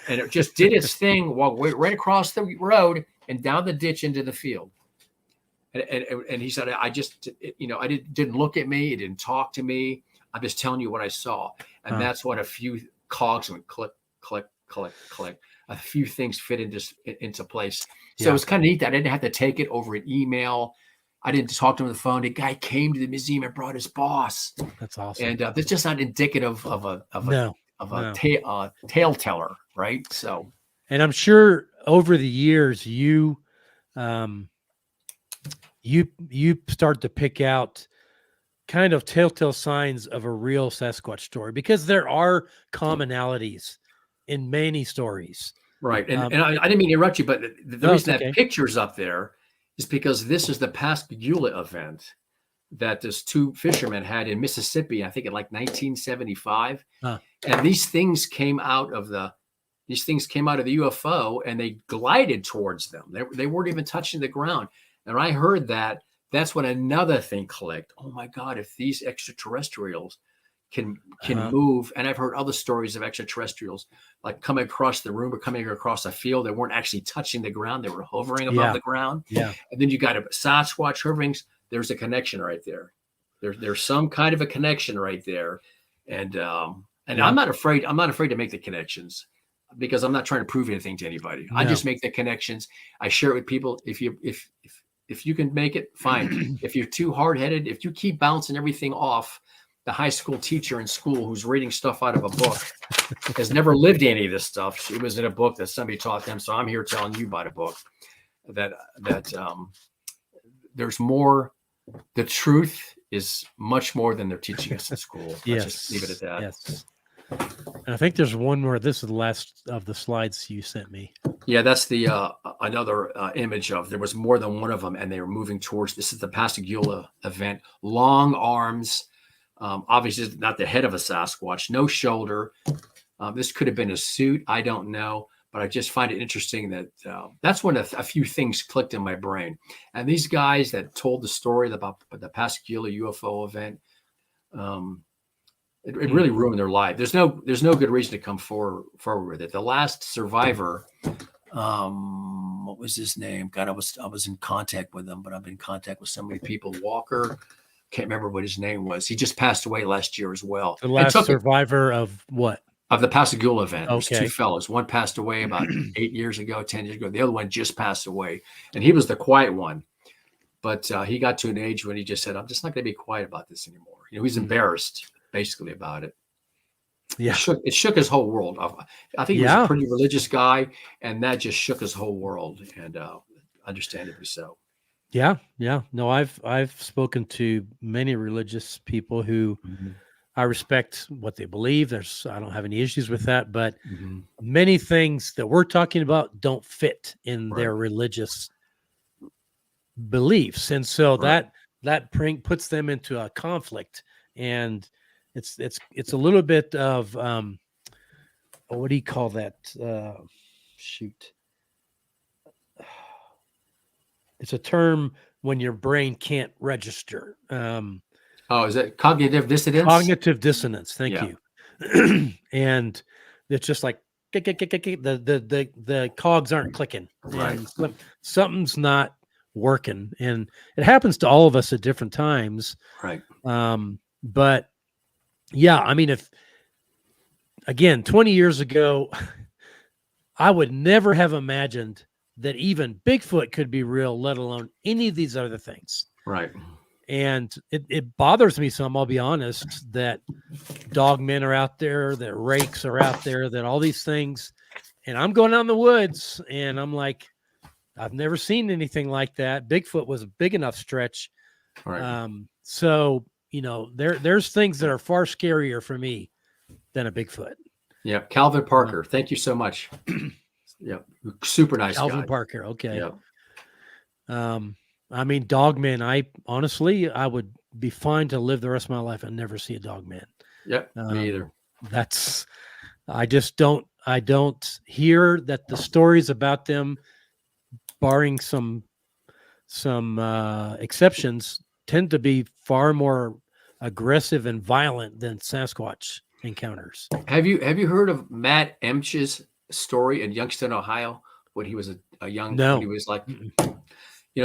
And it just did its thing, walked right across the road and down the ditch into the field. And he said, I just, didn't look at me. It didn't talk to me. I'm just telling you what I saw. And that's what a few cogs went click, click, click, click. A few things fit into place. So it was kind of neat that I didn't have to take it over an email. I didn't talk to him on the phone. The guy came to the museum and brought his boss. That's awesome. And that's just not indicative of a tale teller, right? So, and I'm sure over the years you start to pick out kind of telltale signs of a real Sasquatch story, because there are commonalities in many stories. Right. And I didn't mean to interrupt you, but the reason that picture's up there is because this is the Pascagoula event that those two fishermen had in Mississippi, I think in like 1975. And these things came out of the UFO and they glided towards them. They weren't even touching the ground. And I heard that. That's when another thing clicked. Oh my God, if these extraterrestrials can move. And I've heard other stories of extraterrestrials like coming across the room or coming across a field. They weren't actually touching the ground. They were hovering above the ground. Yeah. And then you got a Sasquatch hoverings. There's a connection right there. There's some kind of a connection right there. And I'm not afraid to make the connections, because I'm not trying to prove anything to anybody. No. I just make the connections. I share it with people. If you can make it, fine. If you're too hard-headed, if you keep bouncing everything off the high school teacher in school who's reading stuff out of a book, has never lived any of this stuff. It was in a book that somebody taught them. So I'm here telling you about a book that there's more. The truth is much more than they're teaching us in school. Yes. Let's just leave it at that. Yes. And I think there's one more. This is the last of the slides you sent me. Yeah, that's the another image of. There was more than one of them, and they were moving towards. This is the Pascagoula event. Long arms, obviously not the head of a Sasquatch. No shoulder. This could have been a suit. I don't know, but I just find it interesting that that's when a few things clicked in my brain. And these guys that told the story about the Pascagoula UFO event. It really ruined their life. There's no good reason to come forward with it. The last survivor, what was his name? God, I was in contact with him, but I've been in contact with so many people. Walker, can't remember what his name was. He just passed away last year as well. The last survivor of what? Of the Pascagoula event. Okay. It was two fellows. One passed away about 8 years ago, 10 years ago. The other one just passed away, and he was the quiet one. But he got to an age when he just said, "I'm just not going to be quiet about this anymore." He's embarrassed. Basically about it. Yeah. It shook his whole world. I think he was a pretty religious guy, and that just shook his whole world, and understandably so. Yeah. Yeah. No, I've spoken to many religious people who I respect what they believe. I don't have any issues with that, but many things that we're talking about don't fit in their religious beliefs. And so that puts them into a conflict, and it's a little bit of what do you call that? It's a term when your brain can't register. Is it cognitive dissonance? Cognitive dissonance. Thank you. And it's just like the cogs aren't clicking. Right. And something's not working, and it happens to all of us at different times. Right. But yeah, I mean, if again, 20 years ago, I would never have imagined that even Bigfoot could be real, let alone any of these other things. Right. And it bothers me some, I'll be honest, that dogmen are out there, that rakes are out there, that all these things. And I'm going out in the woods and I'm like, I've never seen anything like that. Bigfoot was a big enough stretch. Right. So, there's things that are far scarier for me than a Bigfoot. Yeah. Calvin Parker. Thank you so much. Yeah. Super nice Calvin guy. Parker. Okay. Yeah. I mean, dogmen, I would be fine to live the rest of my life and never see a dogman. Yep. Me either. I don't hear that the stories about them, barring some exceptions, tend to be far more aggressive and violent than Sasquatch encounters. Have you heard of Matt Emch's story in Youngstown, Ohio, when he was a young, No. when he was like,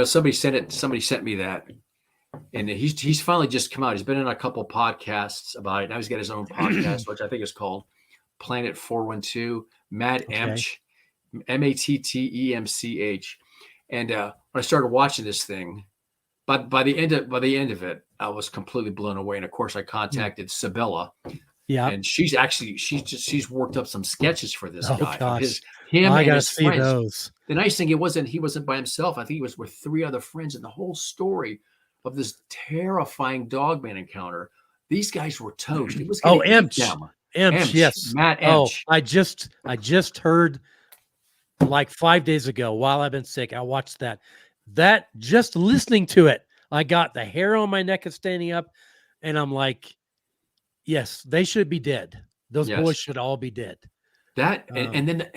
somebody sent me that, and he's finally just come out. He's been in a couple podcasts about it. Now he's got his own podcast, which I think is called Planet 412. Matt Emch, Mattemch. And when I started watching this thing, but by the end of it, I was completely blown away. And of course, I contacted Sibylla. Yeah, and she's worked up some sketches for this guy. Gosh. Him I and gotta his see friends. those. The nice thing, he wasn't by himself. I think he was with 3 other friends, and the whole story of this terrifying dogman encounter. These guys were toast. It was Emch, yes, Matt Emch. I just heard like 5 days ago while I've been sick. I watched that. Just listening to it, I got the hair on my neck is standing up, and I'm like, yes, they should be dead. Those boys should all be dead. That and then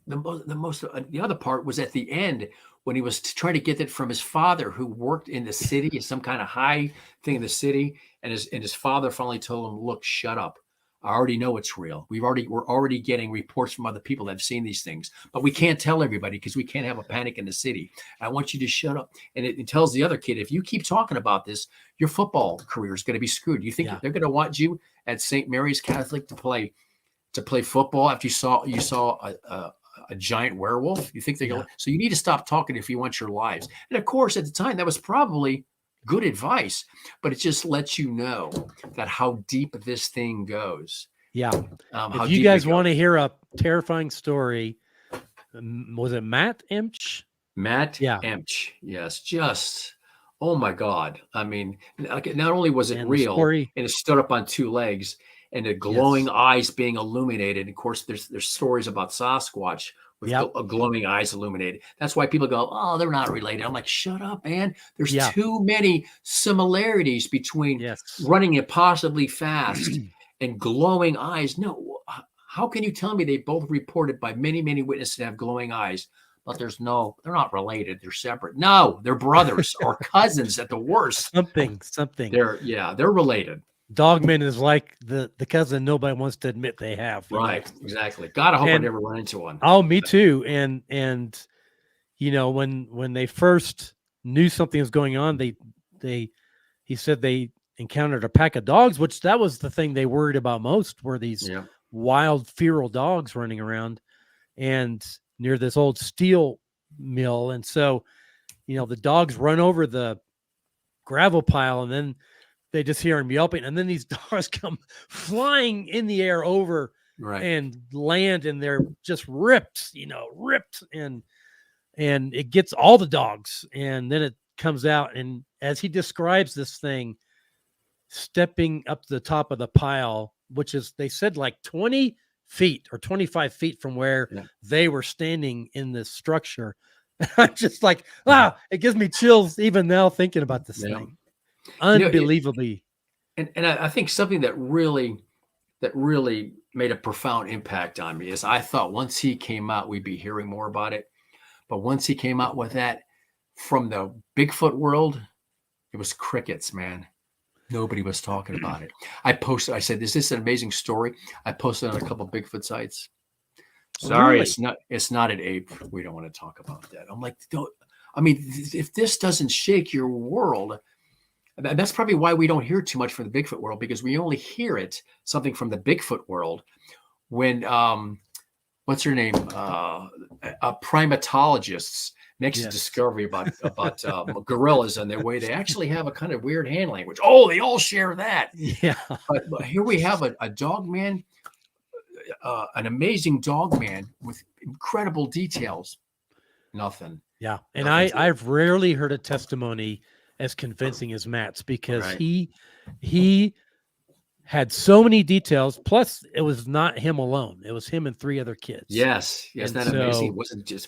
the other part was at the end when he was trying to get it from his father, who worked in the city in some kind of high thing in the city, and his father finally told him, "Look, shut up. I already know it's real. We're already getting reports from other people that have seen these things, but we can't tell everybody because we can't have a panic in the city. I want you to shut up." And it tells the other kid, if you keep talking about this, your football career is going to be screwed. You think they're going to want you at St. Mary's Catholic to play football after you saw a giant werewolf? You think they're going? So you need to stop talking if you want your lives. And of course, at the time, that was probably good advice, but it just lets you know that how deep this thing goes. Yeah. If you guys want to hear a terrifying story, was it Matt Emch? Matt Emch. Yes. Just, oh my God. I mean, not only was it real, and it stood up on 2 legs, and the glowing eyes being illuminated. Of course, there's stories about Sasquatch with glowing eyes illuminated. That's why people go, "Oh, they're not related." I'm like, shut up, man. There's too many similarities between running impossibly fast and glowing eyes. No, how can you tell me they both reported by many, many witnesses to have glowing eyes, but they're not related. They're separate. No, they're brothers or cousins at the worst. Something. They're related. Dogman is like the cousin nobody wants to admit they have. Right. Exactly. God, I hope I never run into one. Oh, me too. And when they first knew something was going on, he said they encountered a pack of dogs, which that was the thing they worried about most, were these wild feral dogs running around and near this old steel mill. And so, the dogs run over the gravel pile, and then they just hear them yelping, and then these dogs come flying in the air over and land, and they're just ripped, and it gets all the dogs. And then it comes out, and as he describes this thing stepping up to the top of the pile, which is, they said, like 20 feet or 25 feet from where they were standing in this structure. I'm just like, it gives me chills even now thinking about this thing. Unbelievably. And I think something that really made a profound impact on me is, I thought once he came out, we'd be hearing more about it. But once he came out with that, from the Bigfoot world, it was crickets, man. Nobody was talking about it. I said, "Is this an amazing story?" I posted on a couple of Bigfoot sites. Sorry, it's not an ape. We don't want to talk about that. I'm like, if this doesn't shake your world, That's probably why we don't hear too much from the Bigfoot world, because we only hear something from the Bigfoot world when what's her name? Primatologists makes a discovery about gorillas and their way. They actually have a kind of weird hand language. Oh, they all share that. Yeah. But here we have a dog man, an amazing dog man with incredible details. Nothing. Yeah. And I've rarely heard a testimony as convincing as Matt's, because he had so many details. Plus, it was not him alone; it was him and 3 other kids. Yes, And that amazing. It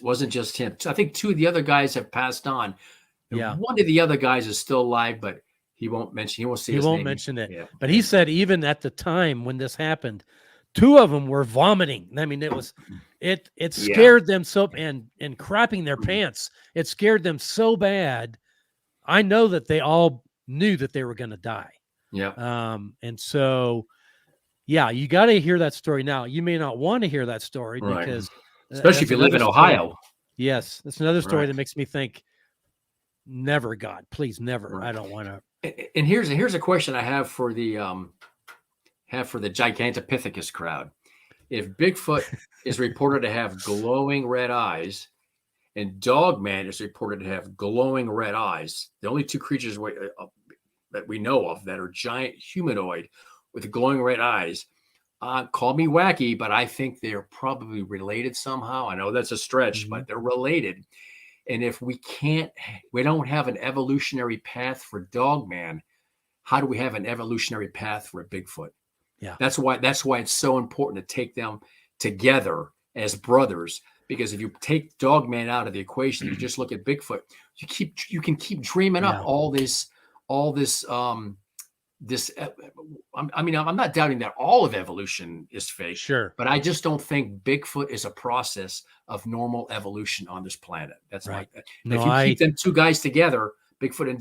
wasn't just him. So I think 2 of the other guys have passed on. Yeah, one of the other guys is still alive, but he won't mention. He won't say. He won't mention it. Yeah. But he said even at the time when this happened, 2 of them were vomiting. I mean, it scared them so, and crapping their pants. It scared them so bad. I know that they all knew that they were going to die. Yeah. And so, yeah, you got to hear that story now. You may not want to hear that story because, especially if you live in Ohio. Yes, that's another story that makes me think, never, God, please, never. Right. I don't want to. And here's a question I have for the Gigantopithecus crowd. If Bigfoot is reported to have glowing red eyes, and Dogman is reported to have glowing red eyes, the only 2 creatures that we know of that are giant humanoid with glowing red eyes, call me wacky, but I think they're probably related somehow. I know that's a stretch, but they're related. And if we don't have an evolutionary path for Dogman, how do we have an evolutionary path for a Bigfoot? Yeah. That's why it's so important to take them together as brothers. Because if you take Dogman out of the equation, you just look at Bigfoot, you can keep dreaming up all this. I'm not doubting that all of evolution is fake. Sure. But I just don't think Bigfoot is a process of normal evolution on this planet. That's right. If you keep them 2 guys together, Bigfoot and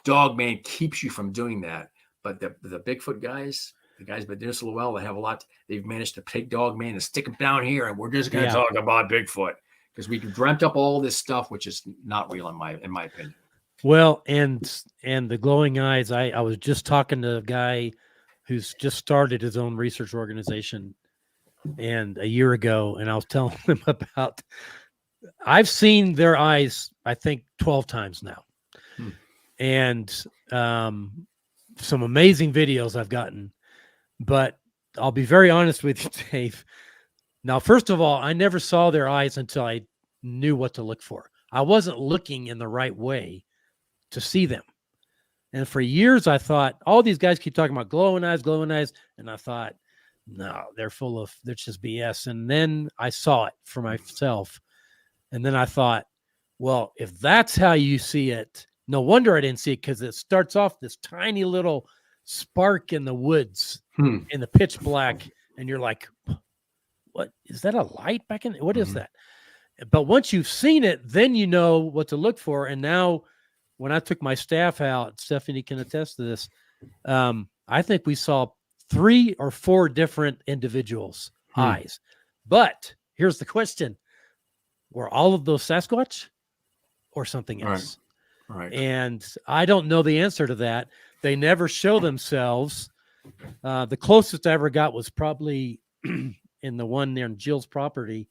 Dogman keeps you from doing that. But the Bigfoot guys, the guys been doing so well, they have a lot. They've managed to take Dogman and stick him down here, and we're just going to talk about Bigfoot because we dreamt up all this stuff, which is not real in my opinion. Well, and the glowing eyes. I was just talking to a guy who's just started his own research organization, and a year ago, and I was telling him about. I've seen their eyes, I think, 12 times now, and some amazing videos I've gotten. But I'll be very honest with you, Dave. Now, first of all, I never saw their eyes until I knew what to look for. I wasn't looking in the right way to see them. And for years, I thought, all these guys keep talking about glowing eyes. And I thought, no, they're just BS. And then I saw it for myself. And then I thought, well, if that's how you see it, no wonder I didn't see it, because it starts off this tiny little spark in the woods in the pitch black. And you're like, what is that? A light back in? What is that? But once you've seen it, then you know what to look for. And now when I took my staff out, Stephanie can attest to this. I think we saw 3 or 4 different individuals' eyes. But here's the question. Were all of those Sasquatch or something else? Right. And I don't know the answer to that. They never show themselves. The closest I ever got was probably in the one near Jill's property,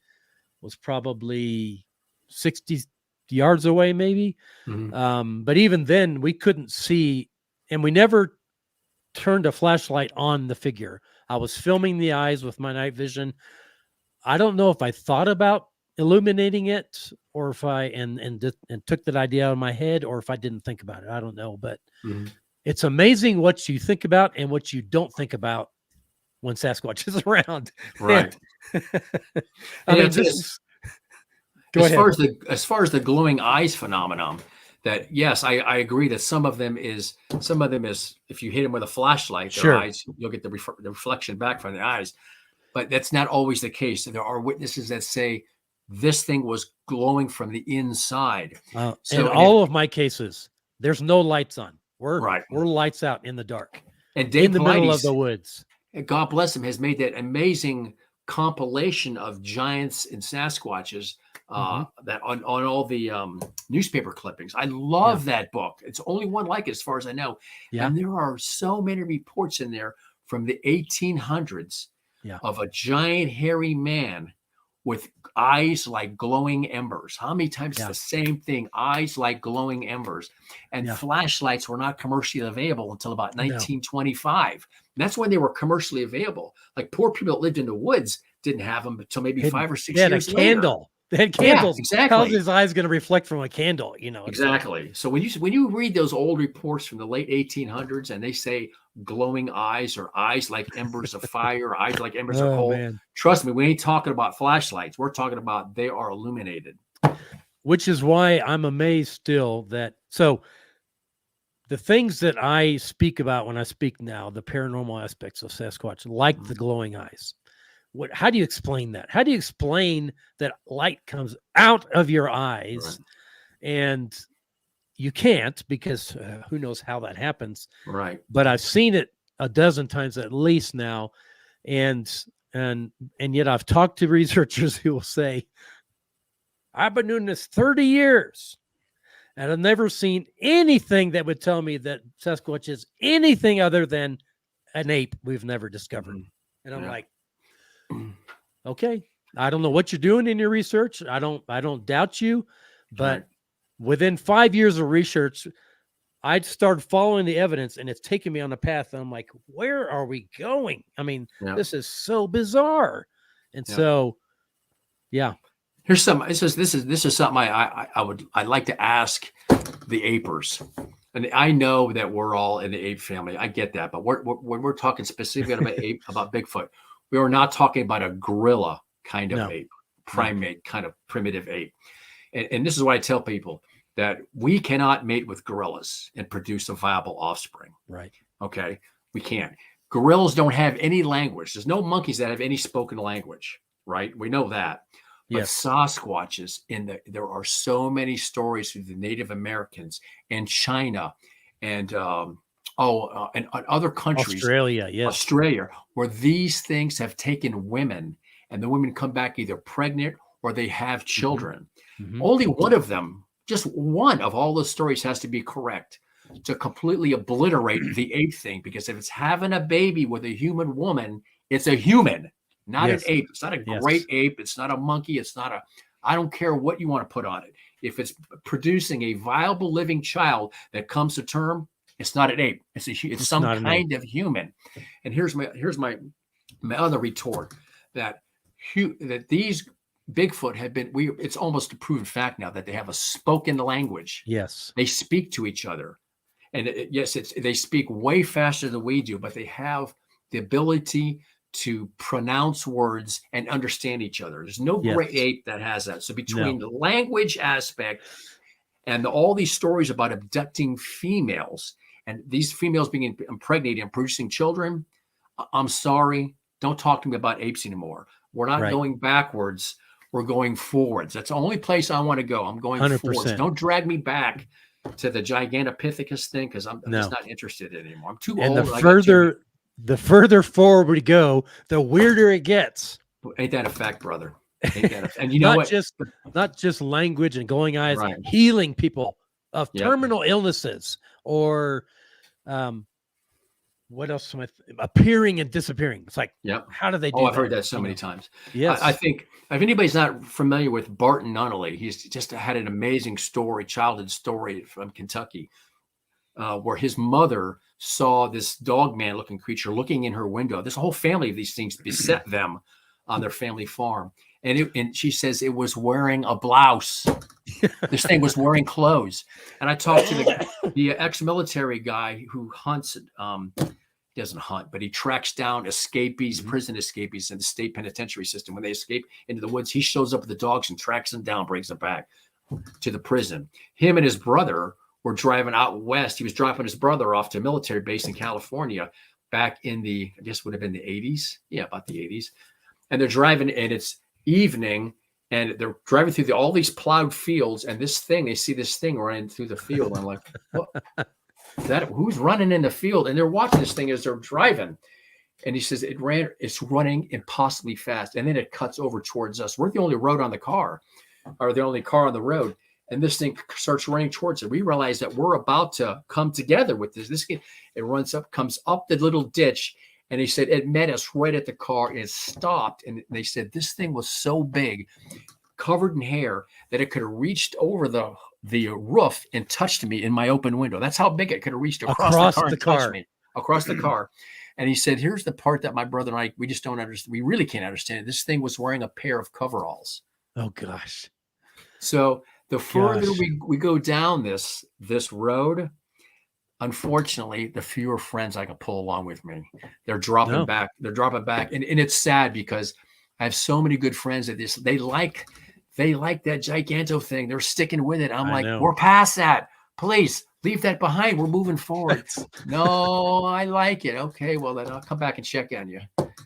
was probably 60 yards away, maybe. But even then, we couldn't see, and we never turned a flashlight on the figure. I was filming the eyes with my night vision. I don't know if I thought about illuminating it, or if I and took that idea out of my head, or if I didn't think about it. I don't know, but it's amazing what you think about and what you don't think about when Sasquatch is around. Right. As far as the glowing eyes phenomenon, that yes, I agree that some of them is if you hit them with a flashlight, their eyes, you'll get the reflection back from the eyes. But that's not always the case. And there are witnesses that say this thing was glowing from the inside. In all of my cases, there's no lights on. We're lights out in the dark. And Dave in the middle of the woods. God bless him, has made that amazing compilation of giants and Sasquatches that on all the newspaper clippings. I love that book. It's only one like it as far as I know. Yeah. And there are so many reports in there from the 1800s of a giant hairy man with eyes like glowing embers. How many times the same thing? Eyes like glowing embers. And flashlights were not commercially available until about 1925. And that's when they were commercially available. Like poor people that lived in the woods didn't have them until maybe 5 or 6 years later. Candle. They had candles. Yeah, exactly. How's his eyes going to reflect from a candle? Exactly. So when you read those old reports from the late 1800s and they say glowing eyes or eyes like embers of fire, eyes like embers of coal, trust me, we ain't talking about flashlights. We're talking about they are illuminated. Which is why I'm amazed still that so the things that I speak about when I speak now, the paranormal aspects of Sasquatch, like the glowing eyes. How do you explain that? How do you explain that light comes out of your eyes and you can't because who knows how that happens. Right. But I've seen it a dozen times at least now. And yet I've talked to researchers who will say, I've been doing this 30 years and I've never seen anything that would tell me that Sasquatch is anything other than an ape we've never discovered. And I'm like, okay, I don't know what you're doing in your research. I don't doubt you, but within 5 years of research, I started following the evidence and it's taken me on a path. And I'm like, where are we going? I mean, this is so bizarre. And so, here's some, this is something I'd like to ask the apers. And I know that we're all in the ape family. I get that. But when we're talking specifically about Bigfoot, we are not talking about a gorilla kind of ape, primate kind of primitive ape. And this is why I tell people that we cannot mate with gorillas and produce a viable offspring. Right. Okay. We can't. Gorillas don't have any language. There's no monkeys that have any spoken language. Right. We know that. But Sasquatches there are so many stories through the Native Americans and China and other countries, Australia, where these things have taken women and the women come back either pregnant or they have children. Only one of them, just one of all those stories has to be correct to completely obliterate the ape thing. Because if it's having a baby with a human woman, it's a human, not an ape. It's not a great ape. It's not a monkey. It's not I don't care what you want to put on it. If it's producing a viable living child that comes to term, it's not an ape. It's some kind of human. And here's my other retort that these Bigfoot have been, it's almost a proven fact now that they have a spoken language. Yes. They speak to each other. And they speak way faster than we do, but they have the ability to pronounce words and understand each other. There's no great ape that has that. So between the language aspect and all these stories about abducting females and these females being impregnated and producing children, I'm sorry, don't talk to me about apes anymore. We're not going backwards. We're going forwards. That's the only place I want to go. I'm going 100%. Forwards. Don't drag me back to the Gigantopithecus thing because I'm just not interested anymore. I'm too old. And the further forward we go, the weirder it gets. Ain't that a fact, brother? And you know not just language and glowing eyes, healing people of terminal illnesses or what else? Appearing and disappearing. It's like, how do they do that? I've heard that so many times. Yes. I think if anybody's not familiar with Barton Nunnally, he's just had an amazing childhood story from Kentucky, where his mother saw this dog man looking creature looking in her window. This whole family of these things beset them on their family farm. And she says it was wearing a blouse. This thing was wearing clothes. And I talked to the ex-military guy who hunts. He doesn't hunt, but he tracks down escapees, prison escapees in the state penitentiary system. When they escape into the woods, he shows up with the dogs and tracks them down, brings them back to the prison. Him and his brother were driving out west. He was dropping his brother off to a military base in California back in I guess would have been the 80s. Yeah, about the 80s. And they're driving and it's evening and they're driving through all these plowed fields. And they see this thing running through the field. I'm like, what? Who's running in the field? And they're watching this thing as they're driving. And he says it's running impossibly fast. And then it cuts over towards us. We're the only road on the car. are the only car on the road. And this thing starts running towards it. We realize that we're about to come together with this. It runs up, comes up the little ditch. And he said, it met us right at the car. It stopped. And they said, this thing was so big, covered in hair, that it could have reached over the roof and touched me in my open window. That's how big it could have reached across the car and touched me across the car. And he said, here's the part that my brother and I, we just don't understand. We really can't understand it. This thing was wearing a pair of coveralls. Oh, gosh. So the further we go down this road, unfortunately, the fewer friends I can pull along with me. They're dropping back. They're dropping back. And it's sad because I have so many good friends that they like that giganto thing. They're sticking with it. I'm like, we're past that. Please leave that behind. We're moving forward. No, I like it. Okay, well, then I'll come back and check on you.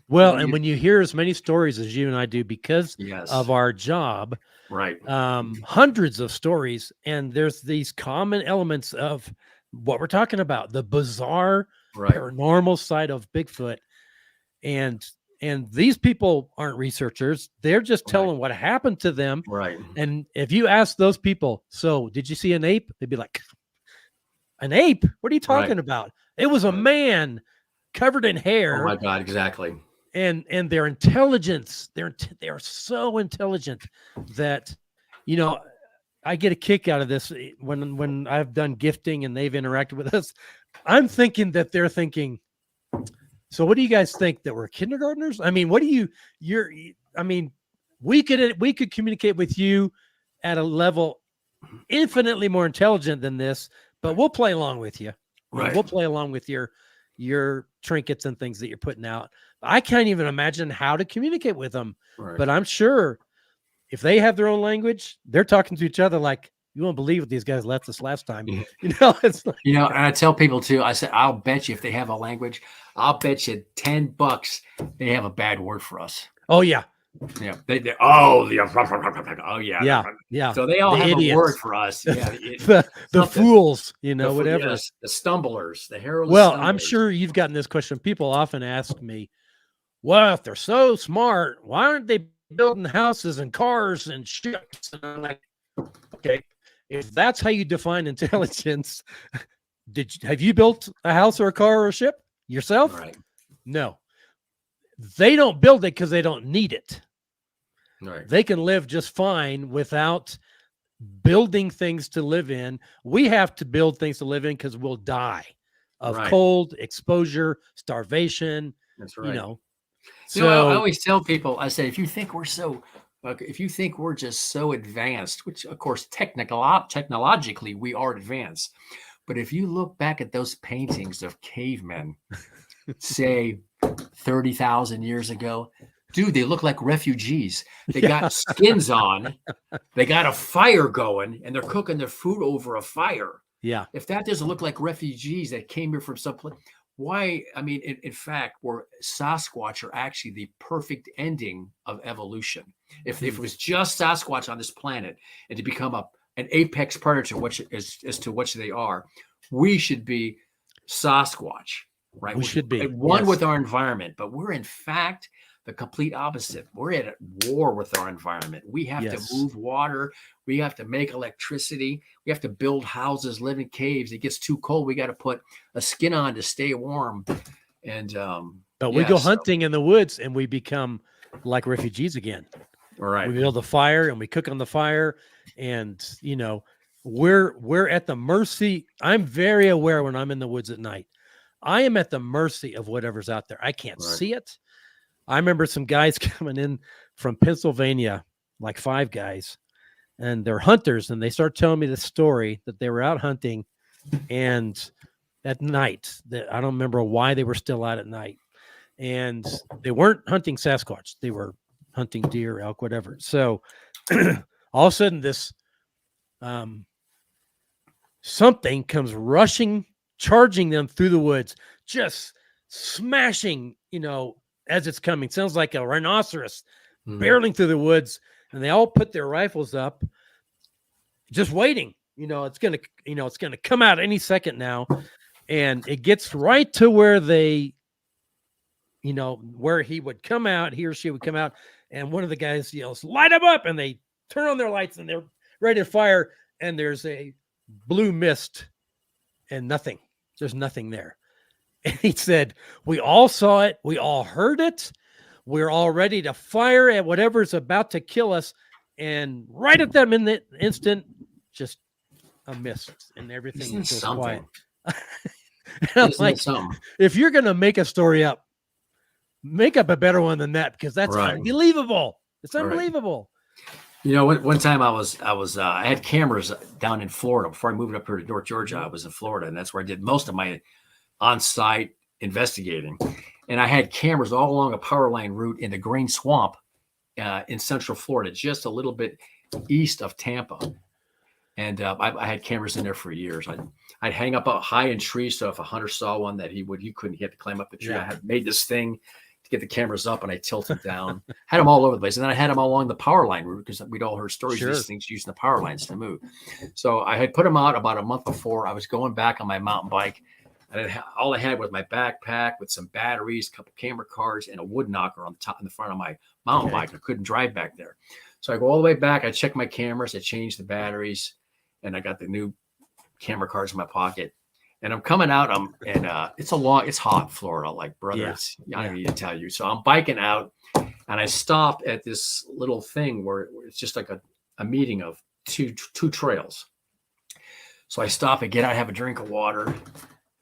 Well, and when you hear as many stories as you and I do because of our job, right? Hundreds of stories, and there's these common elements of what we're talking about, the bizarre paranormal side of Bigfoot. And these people aren't researchers. They're just telling what happened to them. Right. And if you ask those people, so did you see an ape? They'd be like, an ape? What are you talking about? It was a man covered in hair. Oh my God, exactly. And their intelligence, they're so intelligent that, you know, I get a kick out of this when I've done gifting and they've interacted with us. I'm thinking that they're thinking, so what do you guys think, that we're kindergartners? I mean, we could communicate with you at a level infinitely more intelligent than this, but we'll play along with you. Right. We'll play along with your trinkets and things that you're putting out. I can't even imagine how to communicate with them, but I'm sure if they have their own language, they're talking to each other like, you won't believe what these guys left us last time. You know, it's like, and I tell people too, I said, I'll bet you if they have a language, I'll bet you $10 they have a bad word for us. Oh yeah. Yeah. Yeah. Yeah. So they all have idiots. A word for us. Yeah. the fools, you know, whatever. Yes, the stumblers, the heraldless. Well, stumblers. I'm sure you've gotten this question. People often ask me, well, if they're so smart, why aren't they building houses and cars and ships? And I'm like, okay, if that's how you define intelligence, have you built a house or a car or a ship yourself? Right. No. They don't build it because they don't need it. Right. They can live just fine without building things to live in. We have to build things to live in because we'll die of cold, exposure, starvation. That's right. You know. So I always tell people, I say, if you think we're just so advanced, which of course technologically we are advanced, but if you look back at those paintings of cavemen, say 30,000 years ago, dude, they look like refugees. They got skins on, they got a fire going, and they're cooking their food over a fire. Yeah. If that doesn't look like refugees that came here from someplace, why? I mean, in fact, Sasquatch are actually the perfect ending of evolution. If it was just Sasquatch on this planet and to become an apex predator, as to which they are, we should be Sasquatch, right? We should be one with our environment, but we're in fact the complete opposite. We're at war with our environment. We have to move water. We have to make electricity. We have to build houses, live in caves. It gets too cold. We got to put a skin on to stay warm. And but we go hunting in the woods and we become like refugees again. Right. We build a fire and we cook on the fire, and you know, we're at the mercy. I'm very aware when I'm in the woods at night. I am at the mercy of whatever's out there. I can't see it. I remember some guys coming in from Pennsylvania, like 5 guys, and they're hunters, and they start telling me the story that they were out hunting, and at night, I don't remember why they were still out at night, and they weren't hunting Sasquatch. They were hunting deer, elk, whatever. So all of a sudden this something comes rushing, charging them through the woods, just smashing, you know, as it's coming. Sounds like a rhinoceros barreling through the woods, and they all put their rifles up, just waiting. You know, it's gonna come out any second now, and it gets right to where they, where he would come out, he or she would come out, and one of the guys yells, "Light him up!" and they turn on their lights, and they're ready to fire. And there's a blue mist and nothing. There's nothing there. And he said, we all saw it. We all heard it. We're all ready to fire at whatever's about to kill us. And right at that minute, instant, just a mist and everything goes quiet. I'm like, if you're going to make a story up, make up a better one than that, because that's unbelievable. It's unbelievable. You know, one time I had cameras down in Florida before I moved up here to North Georgia. I was in Florida, and that's where I did most of my on-site investigating. And I had cameras all along a power line route in the Green Swamp in Central Florida, just a little bit east of Tampa. And I had cameras in there for years. I'd hang up high in trees, so if a hunter saw one that he had to climb up the tree. I had made this thing to get the cameras up, and I tilted down. Had them all over the place, and then I had them all along the power line route, because we'd all heard stories of these things using the power lines to move. So I had put them out about a month before. I was going back on my mountain bike, and all I had was my backpack with some batteries, a couple camera cards, and a wood knocker on the front of my mountain bike. I couldn't drive back there, so I go all the way back. I check my cameras, I change the batteries, and I got the new camera cards in my pocket. And I'm coming out. It's hot in Florida, like, brother. I don't need to tell you. So I'm biking out, and I stop at this little thing where it's just like a meeting of two trails. So I stop and get out, have a drink of water,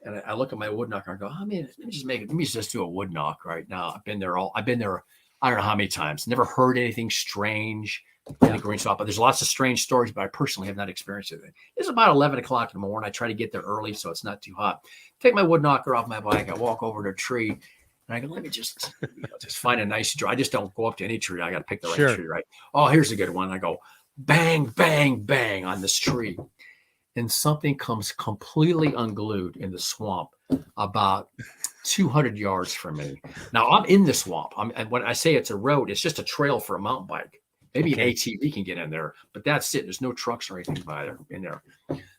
and I look at my wood knocker and go, let me just do a wood knock right now. I've been there. I don't know how many times. Never heard anything strange in the Green Swamp, but there's lots of strange stories, but I personally have not experienced it. It's about 11 o'clock in the morning. I try to get there early so it's not too hot. Take my wood knocker off my bike. I walk over to a tree, and I go, let me just find a nice tree. I just don't go up to any tree. I got to pick the right tree, right? Oh, here's a good one. I go bang, bang, bang on this tree, and something comes completely unglued in the swamp about 200 yards from me. Now I'm in the swamp. And when I say it's a road, it's just a trail for a mountain bike. Maybe an ATV can get in there, but that's it. There's no trucks or anything in there.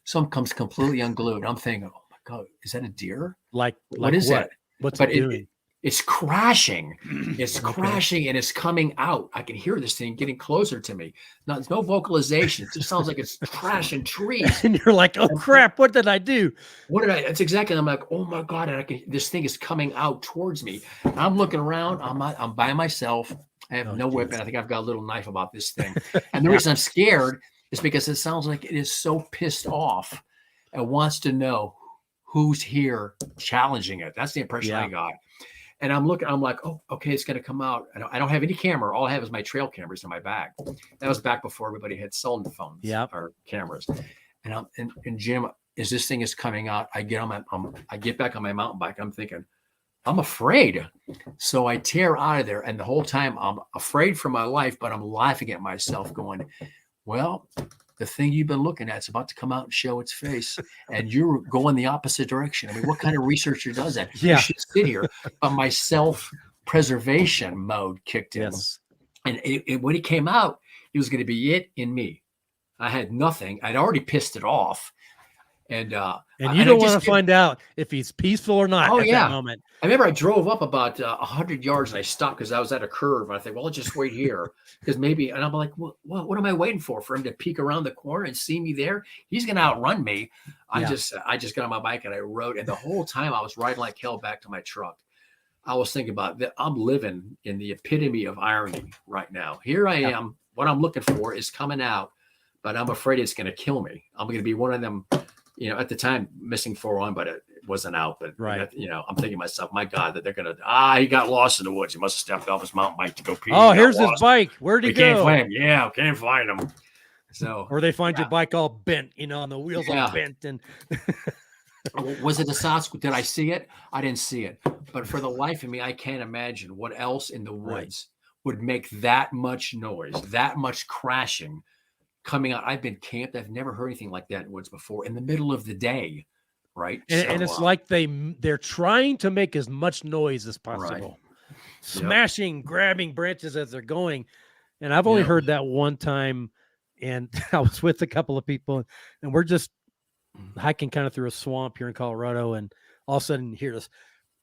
Some comes completely unglued. I'm thinking, oh my God, is that a deer? What is that? What's it doing? It's crashing. It's crashing, and it's coming out. I can hear this thing getting closer to me. Now, there's no vocalization. It just sounds like it's crashing trees. And you're like, oh crap, what did I do? It's exactly. I'm like, oh my God, this thing is coming out towards me. And I'm looking around. I'm by myself. I have no weapon. I think I've got a little knife about this thing. And the reason I'm scared is because it sounds like it is so pissed off and wants to know who's here challenging it. That's the impression I got. And I'm like, oh, okay, it's going to come out. I don't have any camera. All I have is my trail cameras in my bag. That was back before everybody had cell phones or cameras. And Jim, as this thing is coming out, I get back on my mountain bike. I'm thinking, I'm afraid. So I tear out of there. And the whole time I'm afraid for my life, but I'm laughing at myself going, well, the thing you've been looking at is about to come out and show its face, and you're going the opposite direction. I mean, what kind of researcher does that? You should sit here. But my self-preservation mode kicked in. And when it came out, it was going to be it in me. I had nothing. I'd already pissed it off. And you don't want to find out if he's peaceful or not at that moment. I remember I drove up about 100 yards, and I stopped because I was at a curve. And I think, well, I'll just wait here because maybe. And I'm like, what am I waiting for him to peek around the corner and see me there? He's going to outrun me. I just got on my bike and I rode. And the whole time I was riding like hell back to my truck. I was thinking about that. I'm living in the epitome of irony right now. Here I am. What I'm looking for is coming out, but I'm afraid it's going to kill me. I'm going to be one of them. At the time, missing 4-1, but it wasn't out. But, I'm thinking to myself, my God, that they're going to, he got lost in the woods. He must have stepped off his mountain bike to go pee. Oh, here's his bike. Where'd he go? Can't find him. Yeah, can't find him. So, or they find your bike all bent, and the wheels all bent. And was it a Sasquatch? Did I see it? I didn't see it. But for the life of me, I can't imagine what else in the woods would make that much noise, that much crashing. Coming out, I've been camped. I've never heard anything like that in woods before in the middle of the day, right? And it's like they're trying to make as much noise as possible, smashing, grabbing branches as they're going. And I've only heard that one time, and I was with a couple of people, and we're just hiking kind of through a swamp here in Colorado, and all of a sudden hear this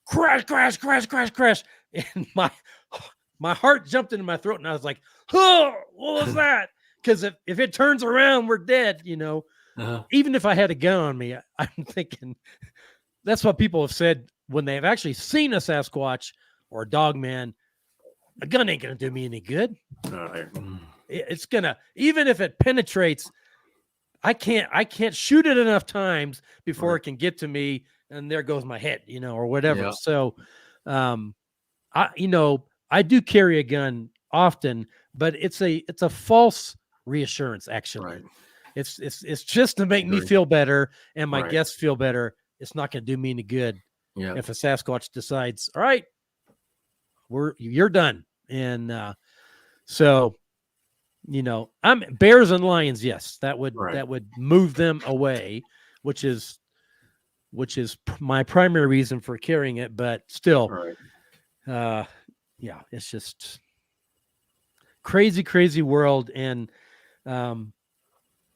crash, crash, crash, crash, crash, and my heart jumped into my throat, and I was like, "Oh, what was that?" because if it turns around, we're dead. Even if I had a gun on me, I'm thinking that's what people have said when they've actually seen a Sasquatch or a dog man. A gun ain't gonna do me any good. It's gonna, even if it penetrates, I can't shoot it enough times before it can get to me, and there goes my head, or whatever. Yeah. So, I do carry a gun often, but it's a false reassurance. Actually, Right. it's just to make me feel better and my guests feel better. It's not going to do me any good. Yeah. If a Sasquatch decides, all right, you're done, and so. I'm bears and lions. Yes, that would move them away, which is my primary reason for carrying it. But still, it's just crazy world, and I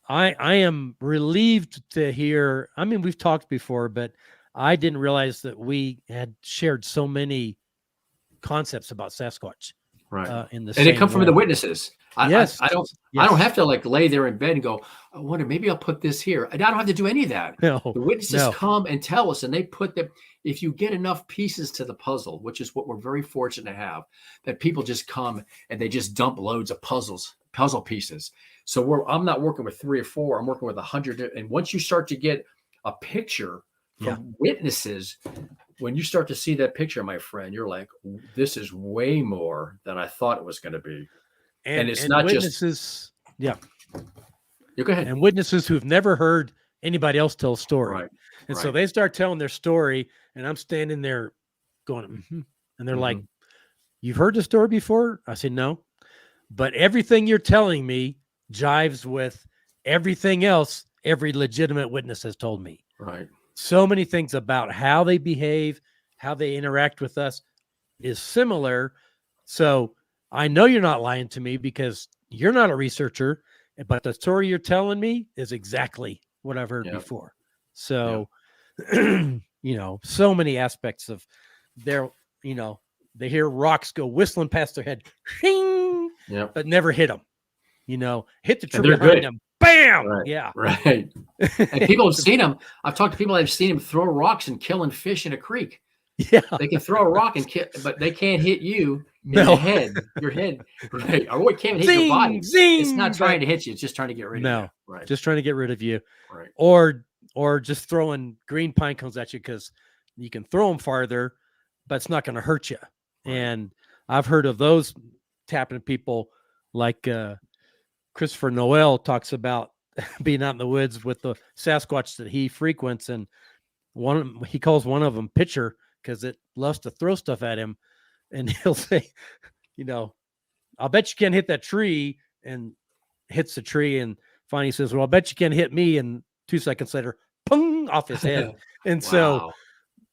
am relieved to hear. I mean, we've talked before, but I didn't realize that we had shared so many concepts about Sasquatch. Right. And they come from the witnesses. I don't have to lay there in bed and go, I wonder, maybe I'll put this here. I don't have to do any of that. No, the witnesses come and tell us, and they put them. If you get enough pieces to the puzzle, which is what we're very fortunate to have, that people just come and they just dump loads of puzzle pieces. So I'm not working with 3 or 4. I'm working with 100. And once you start to get a picture from witnesses, when you start to see that picture, my friend, you're like, this is way more than I thought it was going to be. And it's not witnesses, You go ahead. And witnesses who've never heard anybody else tell a story. Right. And so they start telling their story, and I'm standing there going, and they're like, you've heard the story before? I said, no, but everything you're telling me jives with everything else every legitimate witness has told me. Right. So many things about how they behave, how they interact with us is similar. So I know you're not lying to me because you're not a researcher, but the story you're telling me is exactly what I've heard before. So, so many aspects of their, they hear rocks go whistling past their head, shing, but never hit them, hit the tree behind them. Bam! Right. Yeah. Right. And people have seen them. I've talked to people that have seen them throw rocks and killing fish in a creek. Yeah. They can throw a rock and kill, but they can't hit you in the head, your head. Right. Or it can't hit your body. It's not trying to hit you. It's just trying to get rid of you. Right. Just trying to get rid of you. Right. Or just throwing green pine cones at you because you can throw them farther, but it's not going to hurt you. Right. And I've heard of those tapping people like Christopher Noel talks about being out in the woods with the Sasquatch that he frequents, and he calls one of them Pitcher because it loves to throw stuff at him, and he'll say, I'll bet you can't hit that tree, and hits the tree, and finally says, well, I'll bet you can't hit me, and 2 seconds later, pung, off his head. And so,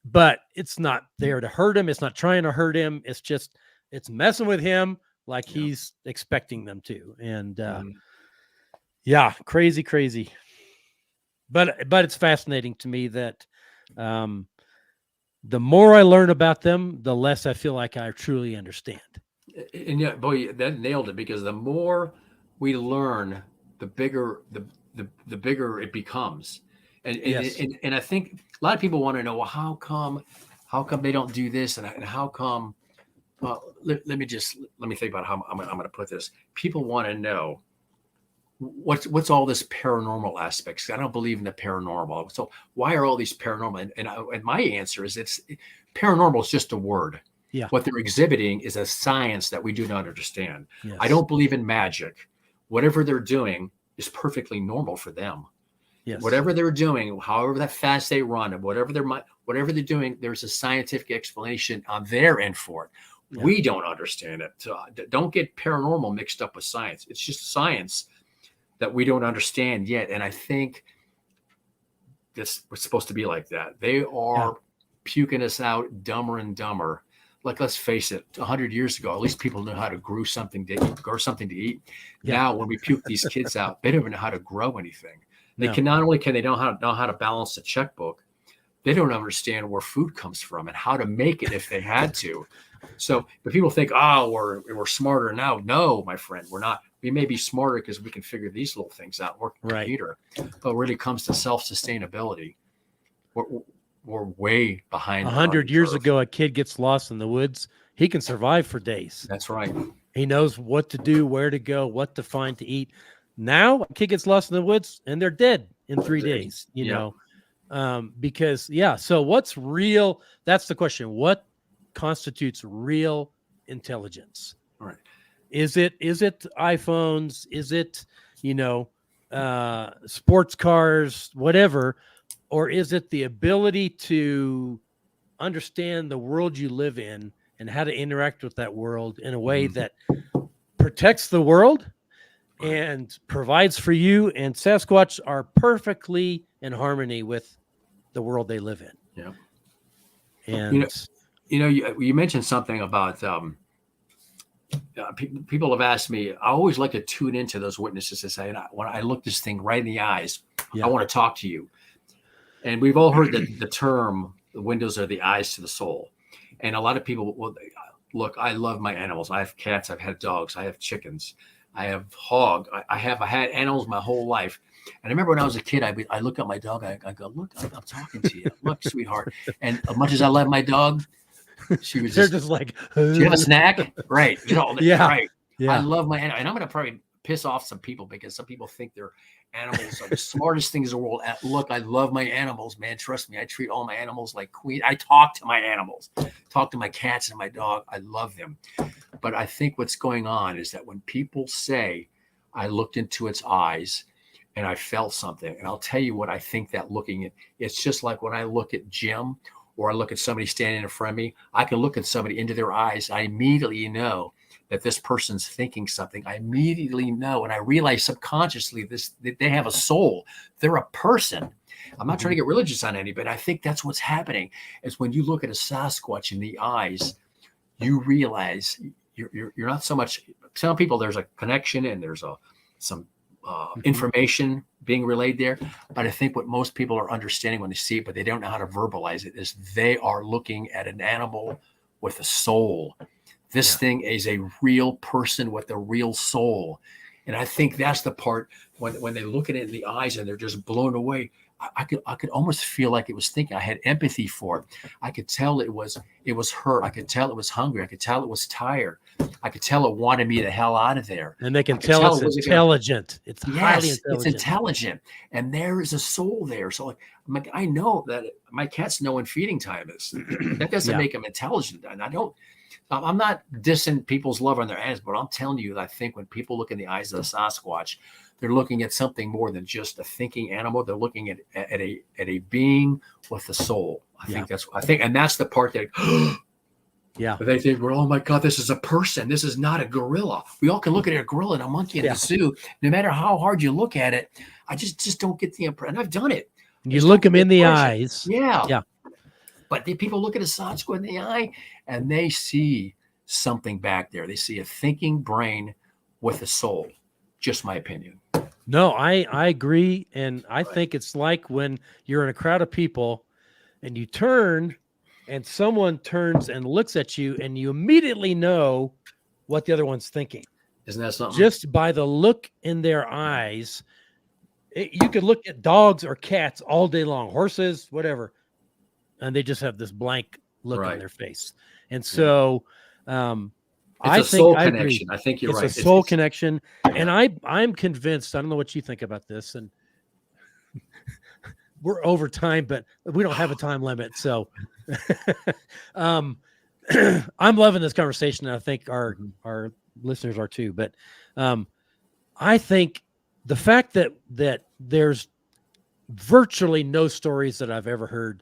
but it's not there to hurt him. It's not trying to hurt him. It's just, it's messing with him like he's expecting them to. And crazy. But it's fascinating to me that the more I learn about them, the less I feel like I truly understand. And boy, that nailed it, because the more we learn, the bigger the bigger it becomes. And I think a lot of people want to know, well, how come they don't do this, and how come? Well, let me think about how I'm going to put this. People want to know what's all this paranormal aspects. I don't believe in the paranormal. So why are all these paranormal? And my answer is paranormal is just a word. Yeah. What they're exhibiting is a science that we do not understand. Yes. I don't believe in magic. Whatever they're doing is perfectly normal for them. Yes. Whatever they're doing, however that fast they run, and whatever they're doing, there's a scientific explanation on their end for it. Yeah. We don't understand it. So don't get paranormal mixed up with science. It's just science that we don't understand yet. And I think this was supposed to be like that. They are puking us out dumber and dumber. Like, let's face it, 100 years ago, at least people knew how to grow something to eat. Yeah. Now, when we puke these kids out, they don't even know how to grow anything. They can not only know how to balance a checkbook, they don't understand where food comes from and how to make it if they had to. So, but people think, we're smarter now. No, my friend, we're not. we may be smarter because we can figure these little things out, work a computer, but when it comes to self-sustainability, we're way behind. 100 years ago, a kid gets lost in the woods. He can survive for days. That's right. He knows what to do, where to go, what to find to eat. Now a kid gets lost in the woods and they're dead in 3 days, you know, because so what's real? That's the question. What constitutes real intelligence? Right. Is it iPhones? Is it, sports cars, whatever? Or is it the ability to understand the world you live in and how to interact with that world in a way that protects the world and provides for you? And Sasquatch are perfectly in harmony with the world they live in. Yeah. And you mentioned something about people have asked me. I always like to tune into those witnesses and say, when I look this thing right in the eyes, I want to talk to you. And we've all heard the term, the windows are the eyes to the soul. And a lot of people, look, I love my animals. I have cats, I've had dogs, I have chickens, I have hog. I had animals my whole life. And I remember when I was a kid, I look at my dog, I go, look, I'm talking to you. Look, sweetheart. And as much as I love my dog, she was just like, do you have a snack? Right. Right. Yeah. I love my animal. And I'm going to probably piss off some people because some people think their animals are the smartest things in the world. Look, I love my animals, man. Trust me. I treat all my animals like queen. I talk to my animals, talk to my cats and my dog. I love them. But I think what's going on is that when people say, I looked into its eyes and I felt something, and I'll tell you what I think that looking at, it's just like when I look at Jim or I look at somebody standing in front of me, I can look at somebody into their eyes. I immediately know that this person's thinking something. I immediately know, and I realize subconsciously that they have a soul. They're a person. I'm not trying to get religious on anybody. I think that's what's happening. Is when you look at a Sasquatch in the eyes, you realize you're not so much. Some people, there's a connection and there's some information being relayed there. But I think what most people are understanding when they see it, but they don't know how to verbalize it, is they are looking at an animal with a soul. This thing is a real person with a real soul. And I think that's the part when they look at it in the eyes and they're just blown away. I could almost feel like it was thinking. I had empathy for it. I could tell it was hurt. I could tell it was hungry. I could tell it was tired. I could tell it wanted me the hell out of there. And they can tell it's intelligent. It's highly intelligent. It's intelligent. And there is a soul there. So like I know that my cats know when feeding time is. That doesn't make them intelligent. And I'm not dissing people's love on their eyes, but I'm telling you that I think when people look in the eyes of the Sasquatch, they're looking at something more than just a thinking animal. They're looking at a being with a soul. I think, and that's the part that, they think, well, oh my God, this is a person. This is not a gorilla. We all can look at a gorilla and a monkey in the zoo. No matter how hard you look at it, I just don't get the impression. And I've done it. You look them in the eyes. Yeah. But people look at a Sasquatch in the eye and they see something back there. They see a thinking brain with a soul. Just my opinion. No, I agree. And I think it's like when you're in a crowd of people and you turn and someone turns and looks at you and you immediately know what the other one's thinking. Isn't that something? Just by the look in their eyes. You could look at dogs or cats all day long, horses, whatever. And they just have this blank look on their face. And so it's a soul connection. I think you're right. It's a soul connection. And I'm convinced, I don't know what you think about this, and we're over time, but we don't have a time limit. So I'm loving this conversation. And I think our listeners are too. But I think the fact that there's virtually no stories that I've ever heard,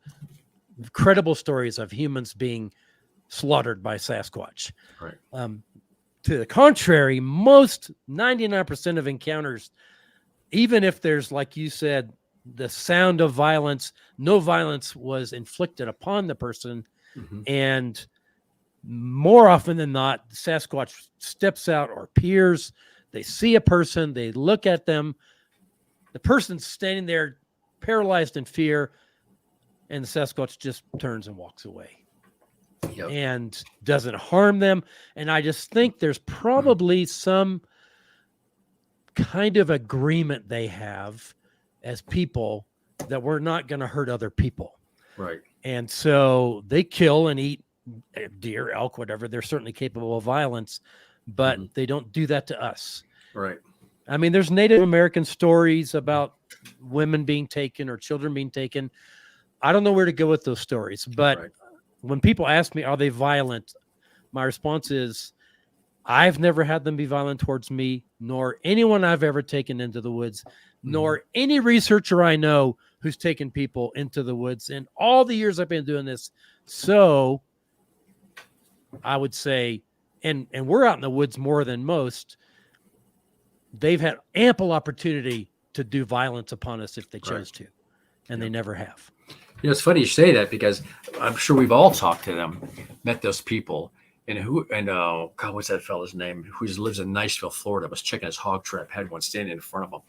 credible stories of humans being slaughtered by Sasquatch. Right. To the contrary, most 99% of encounters, even if there's, like you said, the sound of violence, no violence was inflicted upon the person. And more often than not, Sasquatch steps out or appears. They see a person, they look at them. The person's standing there paralyzed in fear, and the Sasquatch just turns and walks away and doesn't harm them. And I just think there's probably some kind of agreement they have as people that we're not going to hurt other people. Right. And so they kill and eat deer, elk, whatever. They're certainly capable of violence, but they don't do that to us. Right. I mean, there's Native American stories about women being taken or children being taken. I don't know where to go with those stories, but when people ask me, are they violent? My response is, I've never had them be violent towards me, nor anyone I've ever taken into the woods, nor any researcher I know who's taken people into the woods in all the years I've been doing this. So I would say, and we're out in the woods more than most, they've had ample opportunity to do violence upon us if they chose to, and they never have. You know, it's funny you say that, because I'm sure we've all talked to them, met those people, and God, what's that fella's name? Who lives in Niceville, Florida? Was checking his hog trap, had one standing in front of him,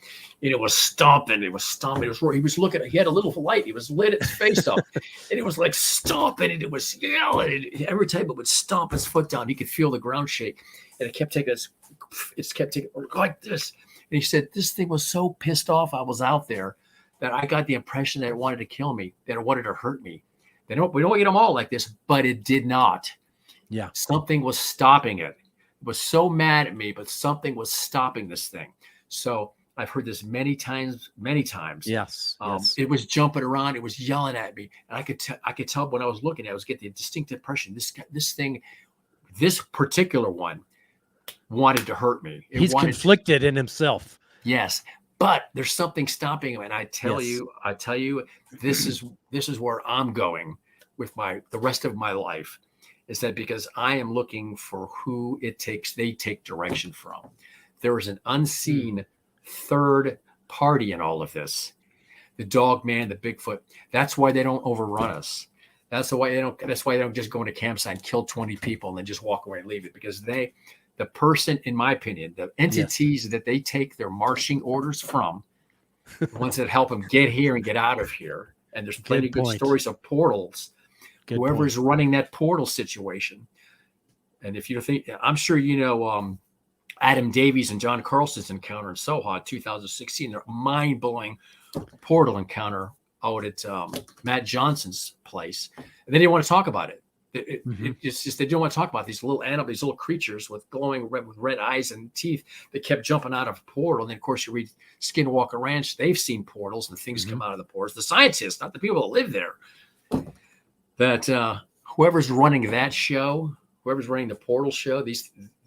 and it was stomping. It was stomping. It was where he was looking. He had a little light. He was lit his face up, and it was like stomping, and it was yelling. And every time it would stomp his foot down, he could feel the ground shake, and it kept taking like this. And he said, this thing was so pissed off I was out there that I got the impression that it wanted to kill me, that it wanted to hurt me. We don't get them all like this, but it did not. Yeah. Something was stopping it. It was so mad at me, but something was stopping this thing. So I've heard this many times. Yes. It was jumping around. It was yelling at me. And I could tell when I was looking at it, I was getting the distinct impression this particular one wanted to hurt me. He's conflicted in himself. Yes. But there's something stopping him. And I tell you, this is where I'm going with the rest of my life, is that because I am looking for who they take direction from. There is an unseen third party in all of this. The dog man, the Bigfoot. That's why they don't overrun us. That's why they don't just go into campsite and kill 20 people and then just walk away and leave it, because the person, in my opinion, the entities that they take their marching orders from, the ones that help them get here and get out of here. And there's plenty of good stories of portals. Whoever is running that portal situation. And if you think, I'm sure you know Adam Davies and John Carlson's encounter in Soha 2016, their mind-blowing portal encounter out at Matt Johnson's place. And they didn't want to talk about it. It's just they didn't want to talk about these little animals, these little creatures with glowing red eyes and teeth that kept jumping out of a portal. And then, of course, you read Skinwalker Ranch. They've seen portals and things come out of the portals. The scientists, not the people that live there. That whoever's running that show, whoever's running the portal show,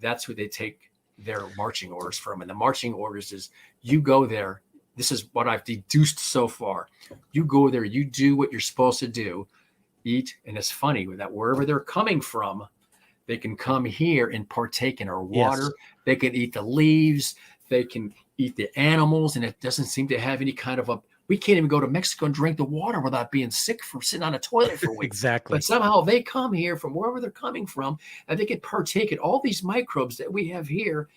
that's who they take their marching orders from. And the marching orders is, you go there. This is what I've deduced so far. You go there, you do what you're supposed to do, eat. And it's funny that wherever they're coming from, they can come here and partake in our water. Yes. They can eat the leaves. They can eat the animals. And it doesn't seem to have any kind of we can't even go to Mexico and drink the water without being sick from sitting on a toilet for weeks. Exactly. But somehow they come here from wherever they're coming from, and they can partake in all these microbes that we have here,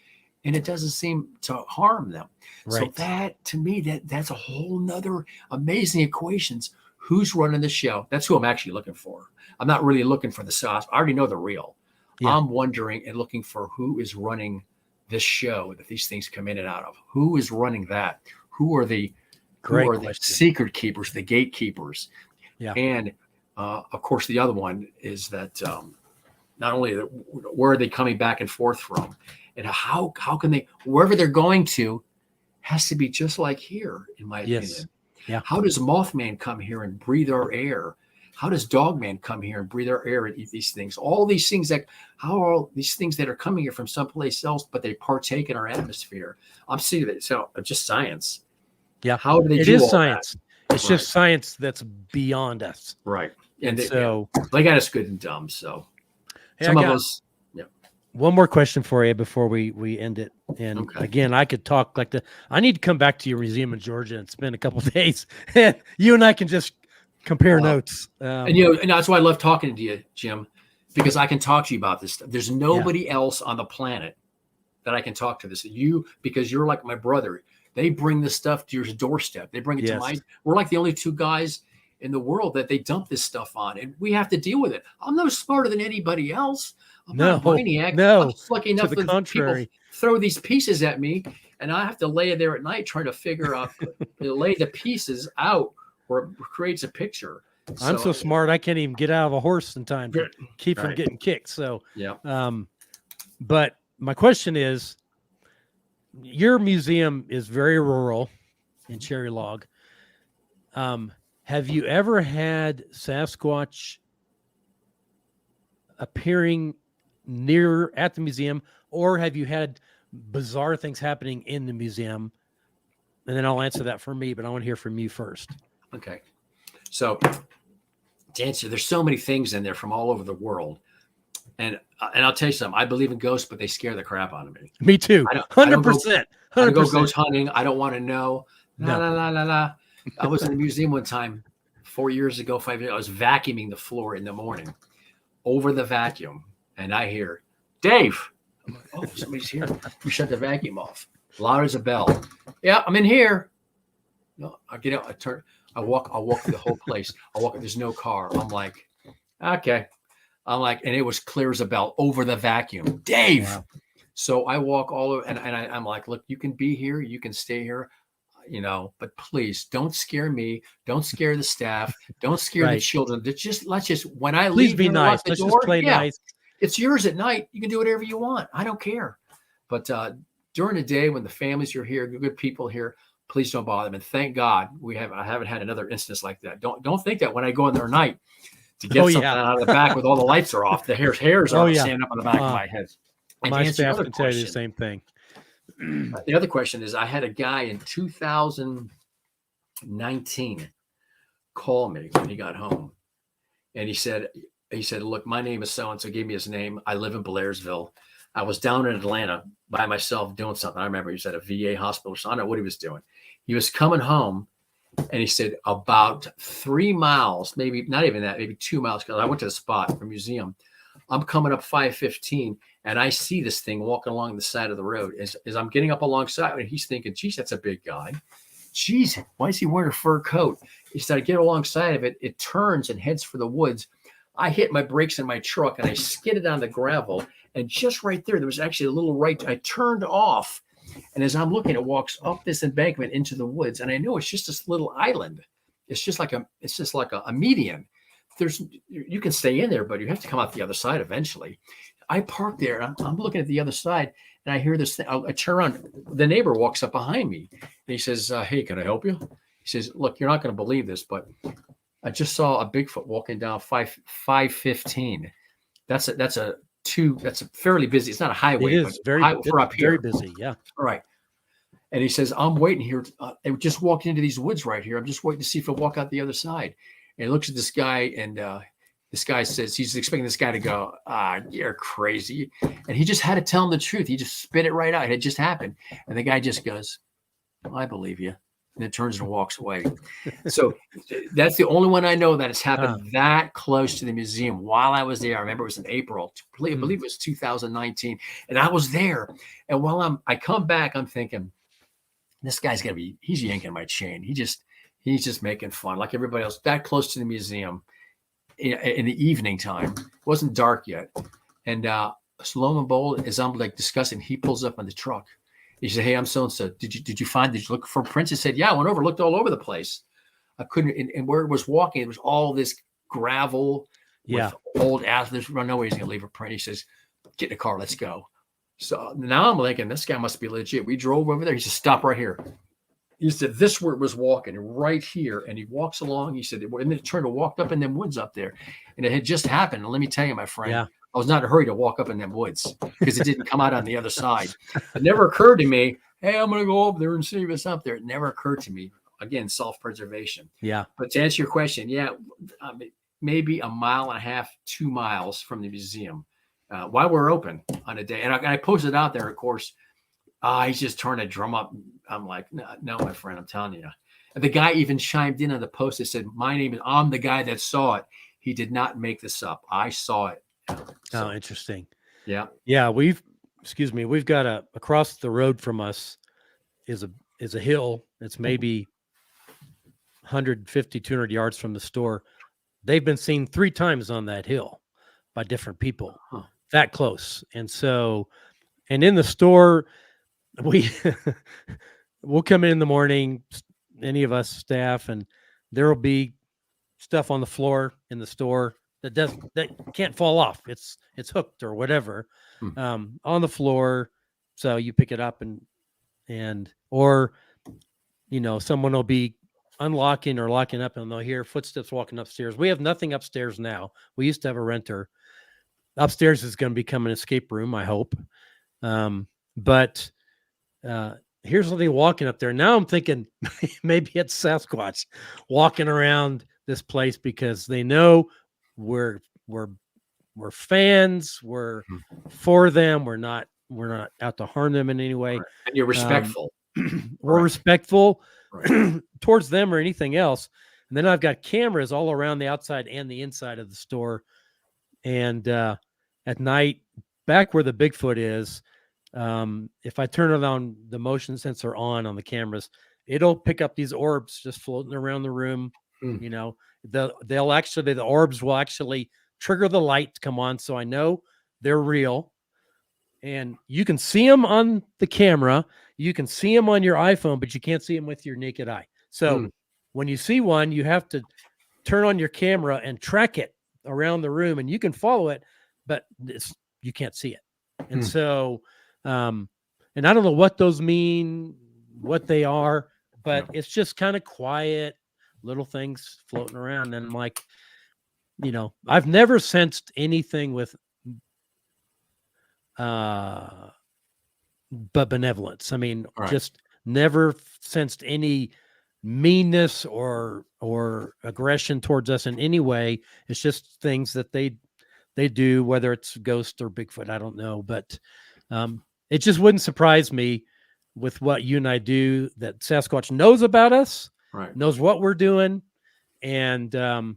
and it doesn't seem to harm them. Right. So that, to me, that's a whole nother amazing equations. Who's running the show? That's who I'm actually looking for. I'm not really looking for the sauce. I already know the real. Yeah. I'm wondering and looking for who is running this show that these things come in and out of. Who is running that? Who are the secret keepers, the gatekeepers? Yeah. And of course, the other one is that not only where are they coming back and forth from, and how can they, wherever they're going to, has to be just like here, in my opinion. Yeah. How does Mothman come here and breathe our air? How does Dogman come here and breathe our air and eat these things? All these things how are all these things that are coming here from someplace else, but they partake in our atmosphere? I'm seeing that. So just science. Yeah. How do they do it is all science. That? It's just science that's beyond us. Right. And so they got us good and dumb. So some of us. One more question for you before we end it. And again, I could talk like I need to come back to your museum in Georgia and spend a couple of days. You and I can just compare notes. And that's why I love talking to you, Jim, because I can talk to you about this stuff. There's nobody else on the planet that I can talk to this. Because you're like my brother. They bring this stuff to your doorstep. They bring it to we're like the only two guys in the world that they dump this stuff on, and we have to deal with it. I'm no smarter than anybody else. I'm not a brainiac. No, I'm just lucky enough that people throw these pieces at me, and I have to lay there at night trying to figure out, lay the pieces out where it creates a picture. I'm so smart, I can't even get out of a horse in time to keep from getting kicked. So, but my question is, your museum is very rural in Cherry Log. Have you ever had Sasquatch appearing near at the museum, or have you had bizarre things happening in the museum? And then I'll answer that for me, but I want to hear from you first. Okay. So to answer, there's so many things in there from all over the world. And I'll tell you something, I believe in ghosts, but they scare the crap out of me. Me too. 100%. I don't go ghost hunting. I don't want to know. No. I was in the museum one time 4 years ago, 5 years. I was vacuuming the floor in the morning over the vacuum. And I hear, Dave. I'm like, oh, somebody's here. We shut the vacuum off. Loud as a bell. Yeah, I'm in here. No, I get out. I walk through the whole place. There's no car. I'm like, okay. And it was clear as a bell over the vacuum. Dave. Wow. So I walk all over and I'm like, look, you can be here. You can stay here, but please don't scare me. Don't scare the staff. Don't scare the children. Let's just, when I please leave, be nice. Let's just play nice. It's yours at night. You can do whatever you want. I don't care. But during the day when the families are here, good people here, please don't bother them. And thank God I haven't had another instance like that. Don't think that when I go in there at night to get something out of the back with all the lights are off, the hairs are standing up on the back of my head. And my staff can tell you the same thing. The other question is, I had a guy in 2019 call me when he got home, and he said, look, my name is so-and-so, gave me his name. I live in Blairsville. I was down in Atlanta by myself doing something. I remember he was at a VA hospital. So I don't know what he was doing. He was coming home, and he said about 3 miles, maybe not even that, maybe 2 miles, because I went to the spot for museum. I'm coming up 515, and I see this thing walking along the side of the road. As I'm getting up alongside, and he's thinking, geez, that's a big guy. Geez, why is he wearing a fur coat? He said, I get alongside of it. It turns and heads for the woods. I hit my brakes in my truck, and I skidded on the gravel. And just right there was actually a little right. I turned off. And as I'm looking, it walks up this embankment into the woods. And I know it's just this little island. It's just like a median. You can stay in there, but you have to come out the other side eventually. I parked there, and I'm looking at the other side, and I hear this thing. I turn around. The neighbor walks up behind me, and he says, hey, can I help you? He says, look, you're not going to believe this, but I just saw a Bigfoot walking down 515. That's a fairly busy. It's not a highway. It is very busy. Yeah. All right. And he says, I'm waiting here. It just walked into these woods right here. I'm just waiting to see if it'll walk out the other side. And he looks at this guy, and this guy says he's expecting this guy to go, you're crazy. And he just had to tell him the truth. He just spit it right out. It had just happened. And the guy just goes, I believe you. And then turns and walks away. So that's the only one I know that has happened that close to the museum while I was there. I remember it was in April. I believe it was 2019. And I was there. And while I come back, I'm thinking, this guy's he's yanking my chain. He's just making fun like everybody else. That close to the museum in the evening time. It wasn't dark yet. And lo and behold, as I'm like discussing, he pulls up on the truck. He said, hey, I'm so-and-so. Did you look for prints? I said, yeah, I went over, looked all over the place. I couldn't, and where it was walking, it was all this gravel with old ass. There's no way he's going to leave a print. He says, get in the car, let's go. So now I'm thinking, this guy must be legit. We drove over there. He said, stop right here. He said, this where it was walking, right here. And he walks along. He said, and then it turned and walked up in them woods up there. And it had just happened. And let me tell you, my friend, I was not in a hurry to walk up in them woods because it didn't come out on the other side. It never occurred to me, hey, I'm going to go up there and see if it's up there. It never occurred to me. Again, self-preservation. Yeah. But to answer your question, maybe 1.5 miles, 2 miles from the museum while we're open on a day. And I posted out there, of course, he's just turned a drum up. I'm like, no, my friend, I'm telling you. And the guy even chimed in on the post. That said, I'm the guy that saw it. He did not make this up. I saw it. So, interesting. Yeah. Yeah. We've got across the road from us is a hill. It's maybe 150, 200 yards from the store. They've been seen 3 times on that hill by different people that close. And so, and in the store, we we'll come in the morning, any of us staff, and there will be stuff on the floor in the store that can't fall off. It's hooked or whatever, on the floor. So you pick it up and or someone will be unlocking or locking up, and they'll hear footsteps walking upstairs. We have nothing upstairs now. We used to have a renter. Upstairs is going to become an escape room, I hope. But here's something walking up there. Now I'm thinking maybe it's Sasquatch walking around this place because they know we're fans. We're for them. We're not out to harm them in any way. Right. And you're respectful. We're respectful towards them or anything else. And then I've got cameras all around the outside and the inside of the store. And at night, back where the Bigfoot is, if I turn it on, the motion sensor on the cameras, it'll pick up these orbs just floating around the room. The orbs will actually trigger the light to come on, so I know they're real. And you can see them on the camera, you can see them on your iPhone, but you can't see them with your naked eye. So when you see one, you have to turn on your camera and track it around the room, and you can follow it, but you can't see it. And so, and I don't know what those mean, what they are, but it's just kind of quiet, little things floating around. And I'm like, I've never sensed anything with but benevolence. I mean, just never sensed any meanness or aggression towards us in any way. It's just things that they do, whether it's ghost or Bigfoot, I don't know. But it just wouldn't surprise me with what you and I do that Sasquatch knows about us, knows what we're doing, and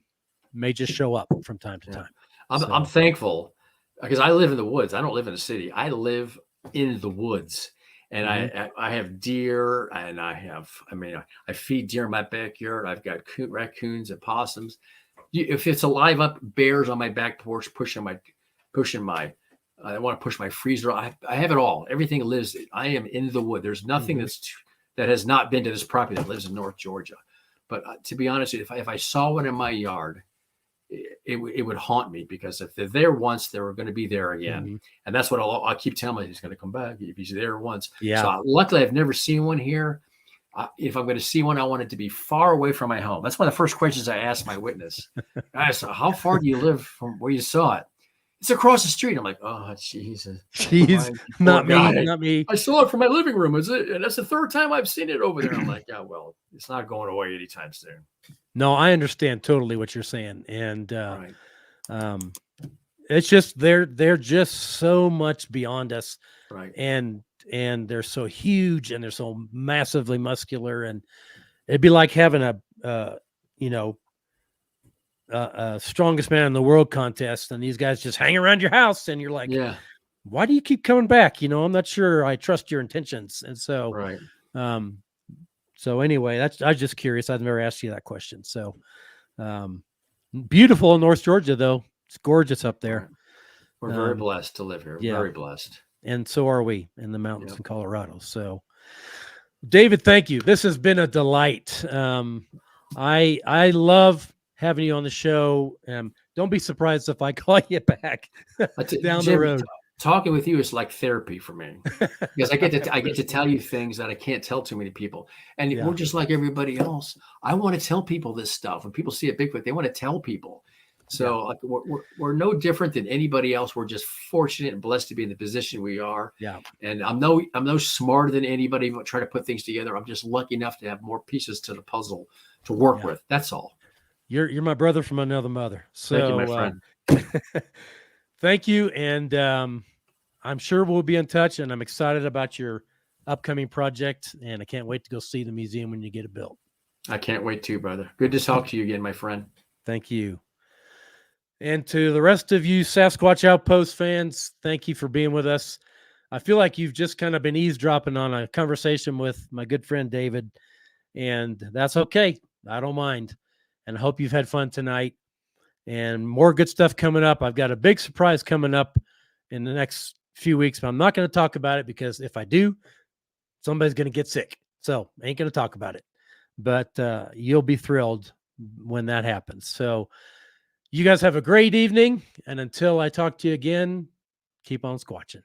may just show up from time to time. I'm thankful because I live in the woods. I don't live in a city. I live in the woods, and I have deer, and I feed deer in my backyard. I've got raccoons and possums. If it's alive up, bears on my back porch pushing my. I want to push my freezer. I have it all. Everything lives. I am in the wood. There's nothing that has not been to this property that lives in North Georgia. But to be honest, if I saw one in my yard, it would haunt me, because if they're there once, they're going to be there again. And that's what I'll keep telling myself. He's going to come back if he's there once. Yeah. So luckily, I've never seen one here. If I'm going to see one, I want it to be far away from my home. That's one of the first questions I asked my witness. Guys, how far do you live from where you saw it? It's across the street. I'm like, oh, Jesus. Jeez, not me. I saw it from my living room. Is it? And that's the third time I've seen it over there. I'm like, yeah, well, it's not going away anytime soon. No, I understand totally what you're saying. And it's just they're just so much beyond us. Right. And they're so huge, and they're so massively muscular, and it'd be like having a strongest man in the world contest, and these guys just hang around your house, and you're like, why do you keep coming back? I'm not sure I trust your intentions. And so, so anyway, I was just curious. I've never asked you that question. So, beautiful in North Georgia, though. It's gorgeous up there. We're very blessed to live here. Yeah. Very blessed. And so are we in the mountains in Colorado. So, David, thank you. This has been a delight. I love having you on the show. Don't be surprised if I call you back down the road. Talking with you is like therapy for me, because I get to tell you things that I can't tell too many people. And we're just like everybody else. I want to tell people this stuff. When people see a Bigfoot, they want to tell people. So like we're no different than anybody else. We're just fortunate and blessed to be in the position we are. Yeah. And I'm no smarter than anybody trying to put things together. I'm just lucky enough to have more pieces to the puzzle to work with. That's all. You're my brother from another mother. So thank you, my friend. Thank you. And I'm sure we'll be in touch, and I'm excited about your upcoming project, and I can't wait to go see the museum when you get it built. I can't wait to, brother. Good to talk to you again, my friend. Thank you. And to the rest of you Sasquatch Outpost fans, thank you for being with us. I feel like you've just kind of been eavesdropping on a conversation with my good friend David, and that's okay. I don't mind. And I hope you've had fun tonight, and more good stuff coming up. I've got a big surprise coming up in the next few weeks, but I'm not going to talk about it, because if I do, somebody's going to get sick. So ain't going to talk about it, but you'll be thrilled when that happens. So you guys have a great evening. And until I talk to you again, keep on squatching.